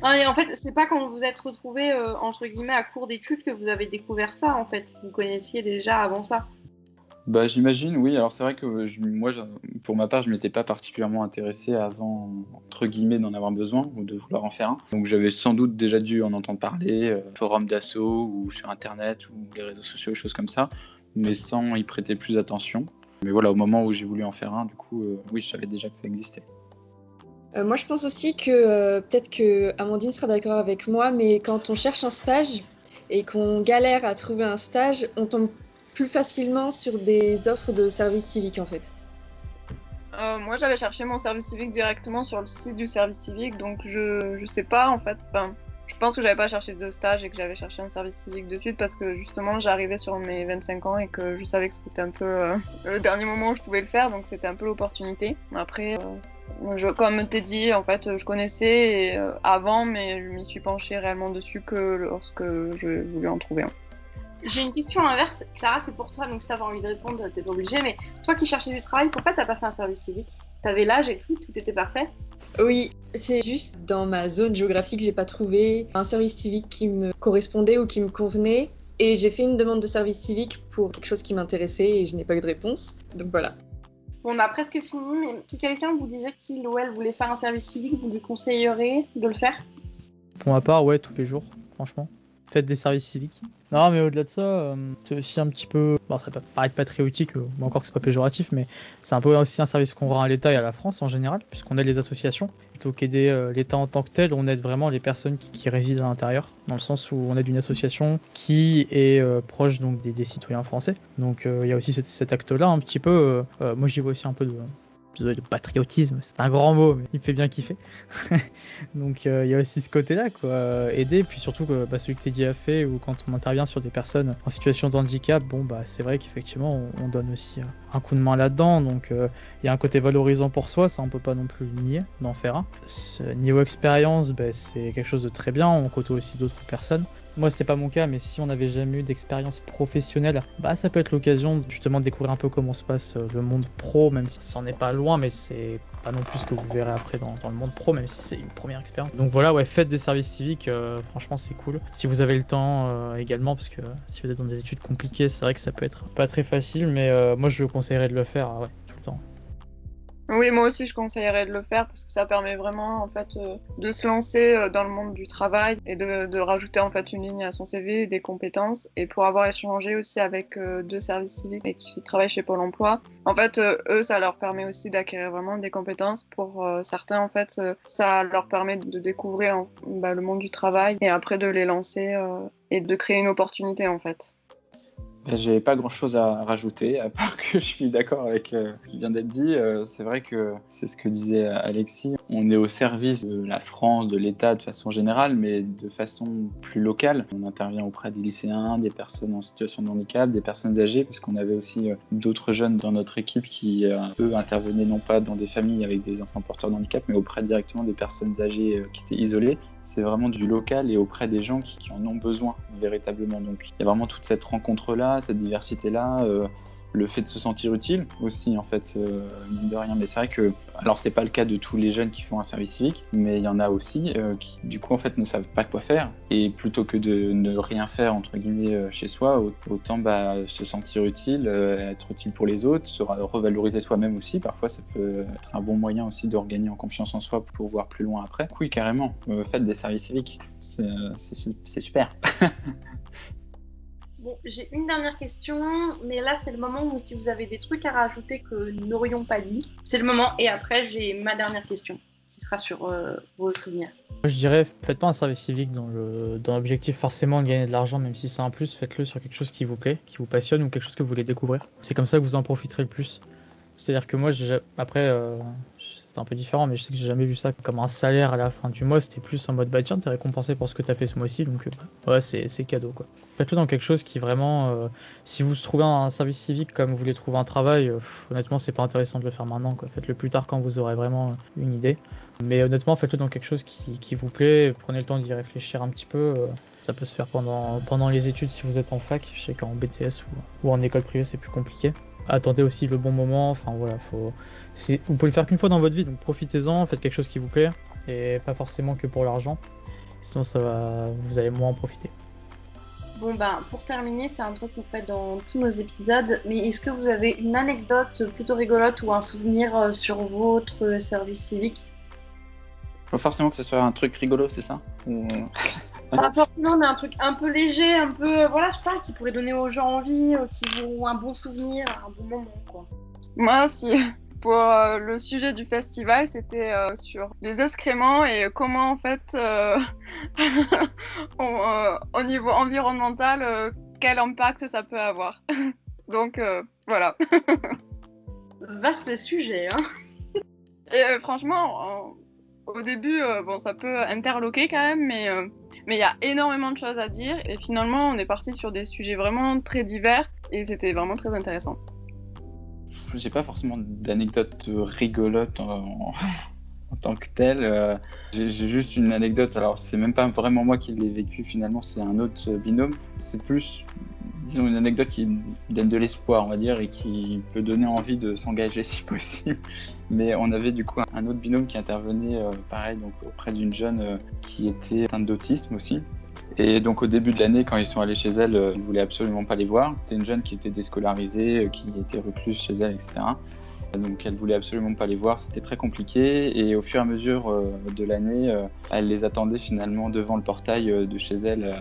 Non, et en fait, c'est pas quand vous vous êtes retrouvés entre guillemets à court d'études que vous avez découvert ça en fait. Vous connaissiez déjà avant ça. J'imagine, oui. Alors c'est vrai que moi, pour ma part, je m'étais pas particulièrement intéressé avant, entre guillemets, d'en avoir besoin ou de vouloir en faire un. Donc j'avais sans doute déjà dû en entendre parler, forum d'assaut ou sur Internet ou les réseaux sociaux, des choses comme ça, mais sans y prêter plus attention. Mais voilà, au moment où j'ai voulu en faire un, du coup, oui, je savais déjà que ça existait. Moi, je pense aussi que peut-être que Amandine sera d'accord avec moi, mais quand on cherche un stage et qu'on galère à trouver un stage, on tombe plus facilement sur des offres de service civique en fait. Moi, j'avais cherché mon service civique directement sur le site du service civique, donc je sais pas en fait. Je pense que j'avais pas cherché de stage et que j'avais cherché un service civique de suite parce que justement j'arrivais sur mes 25 ans et que je savais que c'était un peu le dernier moment où je pouvais le faire, donc c'était un peu l'opportunité. Après, comme t'es dit, en fait, je connaissais avant, mais je m'y suis penchée réellement dessus que lorsque je voulais en trouver un. J'ai une question inverse, Clara, c'est pour toi, donc si t'avais envie de répondre, t'es pas obligée, mais toi qui cherchais du travail, pourquoi t'as pas fait un service civique ? T'avais l'âge et tout était parfait ? Oui, c'est juste dans ma zone géographique, j'ai pas trouvé un service civique qui me correspondait ou qui me convenait. Et j'ai fait une demande de service civique pour quelque chose qui m'intéressait et je n'ai pas eu de réponse. Donc voilà. On a presque fini, mais si quelqu'un vous disait qu'il ou elle voulait faire un service civique, vous lui conseilleriez de le faire ? Pour ma part, ouais, tous les jours, franchement. Faites des services civiques. Non, mais au-delà de ça, c'est aussi un petit peu... Bon, ça peut paraître patriotique, encore que c'est pas péjoratif, mais c'est un peu aussi un service qu'on rend à l'État et à la France en général, puisqu'on aide les associations. Plutôt qu'aider l'État en tant que tel, on aide vraiment les personnes qui résident à l'intérieur, dans le sens où on aide une association qui est proche donc, des citoyens français. Donc il y a aussi cet acte-là un petit peu... moi, j'y vois aussi un peu désolé, le patriotisme, c'est un grand mot, mais il me fait bien kiffer. Donc il y a aussi ce côté-là, quoi, aider, puis surtout celui que Teddy a fait, ou quand on intervient sur des personnes en situation de handicap, c'est vrai qu'effectivement on donne aussi un coup de main là-dedans, donc il y a un côté valorisant pour soi, ça on peut pas non plus le nier, d'en faire un. Niveau expérience, c'est quelque chose de très bien, on côtoie aussi d'autres personnes. Moi, c'était pas mon cas, mais si on n'avait jamais eu d'expérience professionnelle, ça peut être l'occasion justement de découvrir un peu comment se passe le monde pro, même si ça n'en est pas loin, mais c'est pas non plus ce que vous verrez après dans le monde pro, même si c'est une première expérience. Donc voilà, faites des services civiques, franchement c'est cool. Si vous avez le temps également, parce que si vous êtes dans des études compliquées, c'est vrai que ça peut être pas très facile, mais moi je vous conseillerais de le faire, tout le temps. Oui, moi aussi je conseillerais de le faire parce que ça permet vraiment en fait de se lancer dans le monde du travail et de rajouter en fait une ligne à son CV, des compétences, et pour avoir échangé aussi avec deux services civiques et qui travaillent chez Pôle emploi, en fait eux ça leur permet aussi d'acquérir vraiment des compétences. Pour certains en fait ça leur permet de découvrir le monde du travail et après de les lancer et de créer une opportunité en fait. J'ai pas grand chose à rajouter, à part que je suis d'accord avec ce qui vient d'être dit. C'est vrai que c'est ce que disait Alexis. On est au service de la France, de l'État de façon générale, mais de façon plus locale. On intervient auprès des lycéens, des personnes en situation de handicap, des personnes âgées, parce qu'on avait aussi d'autres jeunes dans notre équipe qui, eux, intervenaient non pas dans des familles avec des enfants porteurs de handicap, mais auprès directement des personnes âgées qui étaient isolées. C'est vraiment du local et auprès des gens qui en ont besoin véritablement. Donc il y a vraiment toute cette rencontre-là, cette diversité-là, le fait de se sentir utile aussi en fait, mine de rien. Mais c'est vrai que, alors c'est pas le cas de tous les jeunes qui font un service civique, mais il y en a aussi qui du coup en fait ne savent pas quoi faire, et plutôt que de ne rien faire entre guillemets chez soi, autant se sentir utile, être utile pour les autres, se revaloriser soi-même aussi. Parfois ça peut être un bon moyen aussi de regagner en confiance en soi pour voir plus loin après. Oui, carrément, faites des services civiques, c'est super. Bon, j'ai une dernière question, mais là c'est le moment où si vous avez des trucs à rajouter que nous n'aurions pas dit, c'est le moment. Et après j'ai ma dernière question qui sera sur vos souvenirs. Je dirais, faites pas un service civique dans l'objectif forcément de gagner de l'argent, même si c'est un plus, faites-le sur quelque chose qui vous plaît, qui vous passionne, ou quelque chose que vous voulez découvrir. C'est comme ça que vous en profiterez le plus. C'est-à-dire que moi, après, c'était un peu différent, mais je sais que j'ai jamais vu ça comme un salaire à la fin du mois. C'était plus en mode, tiens, t'es récompensé pour ce que t'as fait ce mois-ci, donc c'est cadeau, quoi. Faites-le dans quelque chose qui vraiment, si vous trouvez un service civique comme vous voulez trouver un travail, honnêtement, c'est pas intéressant de le faire maintenant, quoi. Faites-le plus tard quand vous aurez vraiment une idée. Mais honnêtement, faites-le dans quelque chose qui vous plaît, prenez le temps d'y réfléchir un petit peu. Ça peut se faire pendant les études si vous êtes en fac. Je sais qu'en BTS ou en école privée, c'est plus compliqué. Attendez aussi le bon moment, enfin voilà, vous pouvez le faire qu'une fois dans votre vie, donc profitez-en, faites quelque chose qui vous plaît, et pas forcément que pour l'argent, sinon vous allez moins en profiter. Bon pour terminer, c'est un truc qu'on fait dans tous nos épisodes, mais est-ce que vous avez une anecdote plutôt rigolote ou un souvenir sur votre service civique? Pas forcément que ce soit un truc rigolo, c'est ça? Pas forcément, mais un truc un peu léger, un peu, je sais pas, qui pourrait donner aux gens envie, qui ont un bon souvenir, un bon moment, quoi. Moi, si pour le sujet du festival, c'était sur les excréments et comment en fait, au niveau environnemental, quel impact ça peut avoir. Donc voilà. Vaste sujet, hein. Et franchement, au début, ça peut interloquer quand même, mais il y a énormément de choses à dire, et finalement on est parti sur des sujets vraiment très divers et c'était vraiment très intéressant. J'ai pas forcément d'anecdote rigolote en tant que telle. J'ai juste une anecdote, alors c'est même pas vraiment moi qui l'ai vécu finalement, c'est un autre binôme. C'est plus, disons, une anecdote qui donne de l'espoir, on va dire, et qui peut donner envie de s'engager si possible. Mais on avait du coup un autre binôme qui intervenait pareil, donc auprès d'une jeune qui était atteinte d'autisme aussi. Et donc au début de l'année, quand ils sont allés chez elle, ils ne voulaient absolument pas les voir. C'était une jeune qui était déscolarisée, qui était recluse chez elle, etc. Donc elle voulait absolument pas les voir, c'était très compliqué, et au fur et à mesure de l'année, elle les attendait finalement devant le portail de chez elle,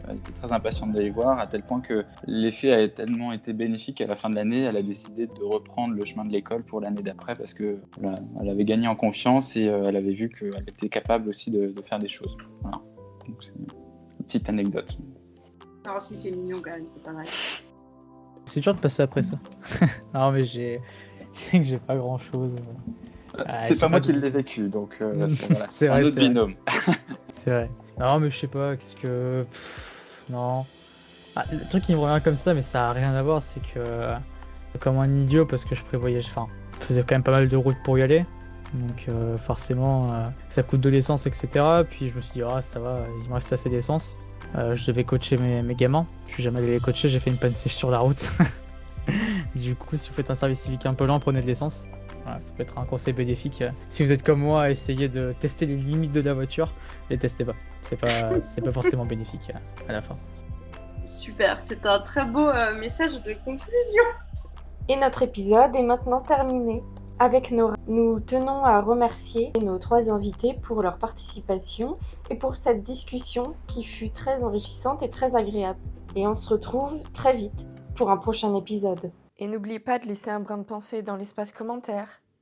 elle était très impatiente de les voir, à tel point que l'effet a tellement été bénéfique qu'à la fin de l'année, elle a décidé de reprendre le chemin de l'école pour l'année d'après, parce que elle avait gagné en confiance et elle avait vu qu'elle était capable aussi de faire des choses. Voilà. Donc c'est une petite anecdote. Alors si c'est mignon quand même, c'est pas mal. C'est dur de passer après ça. Non mais Je sais que j'ai pas grand-chose. C'est je pas sais moi pas qui du- l'ai vécu, donc voilà, C'est c'est un vrai, autre c'est vrai. binôme. C'est vrai. Non, mais je sais pas, qu'est-ce que. Non. Ah, le truc qui me revient comme ça, mais ça a rien à voir, c'est que. Comme un idiot, parce que je prévoyais. Enfin, je faisais quand même pas mal de routes pour y aller. Donc, forcément, ça coûte de l'essence, etc. Puis je me suis dit, ah, ça va, il me reste assez d'essence. Je devais coacher mes gamins. Je suis jamais allé les coacher, j'ai fait une panne sèche sur la route. Du coup, si vous faites un service civique un peu lent, prenez de l'essence. Voilà, ça peut être un conseil bénéfique. Si vous êtes comme moi, essayez de tester les limites de la voiture, les testez pas. C'est pas forcément bénéfique à la fin. Super, c'est un très beau message de conclusion. Et notre épisode est maintenant terminé. Avec Nora, nous tenons à remercier nos 3 invités pour leur participation et pour cette discussion qui fut très enrichissante et très agréable. Et on se retrouve très vite pour un prochain épisode. Et n'oubliez pas de laisser un brin de pensée dans l'espace commentaire.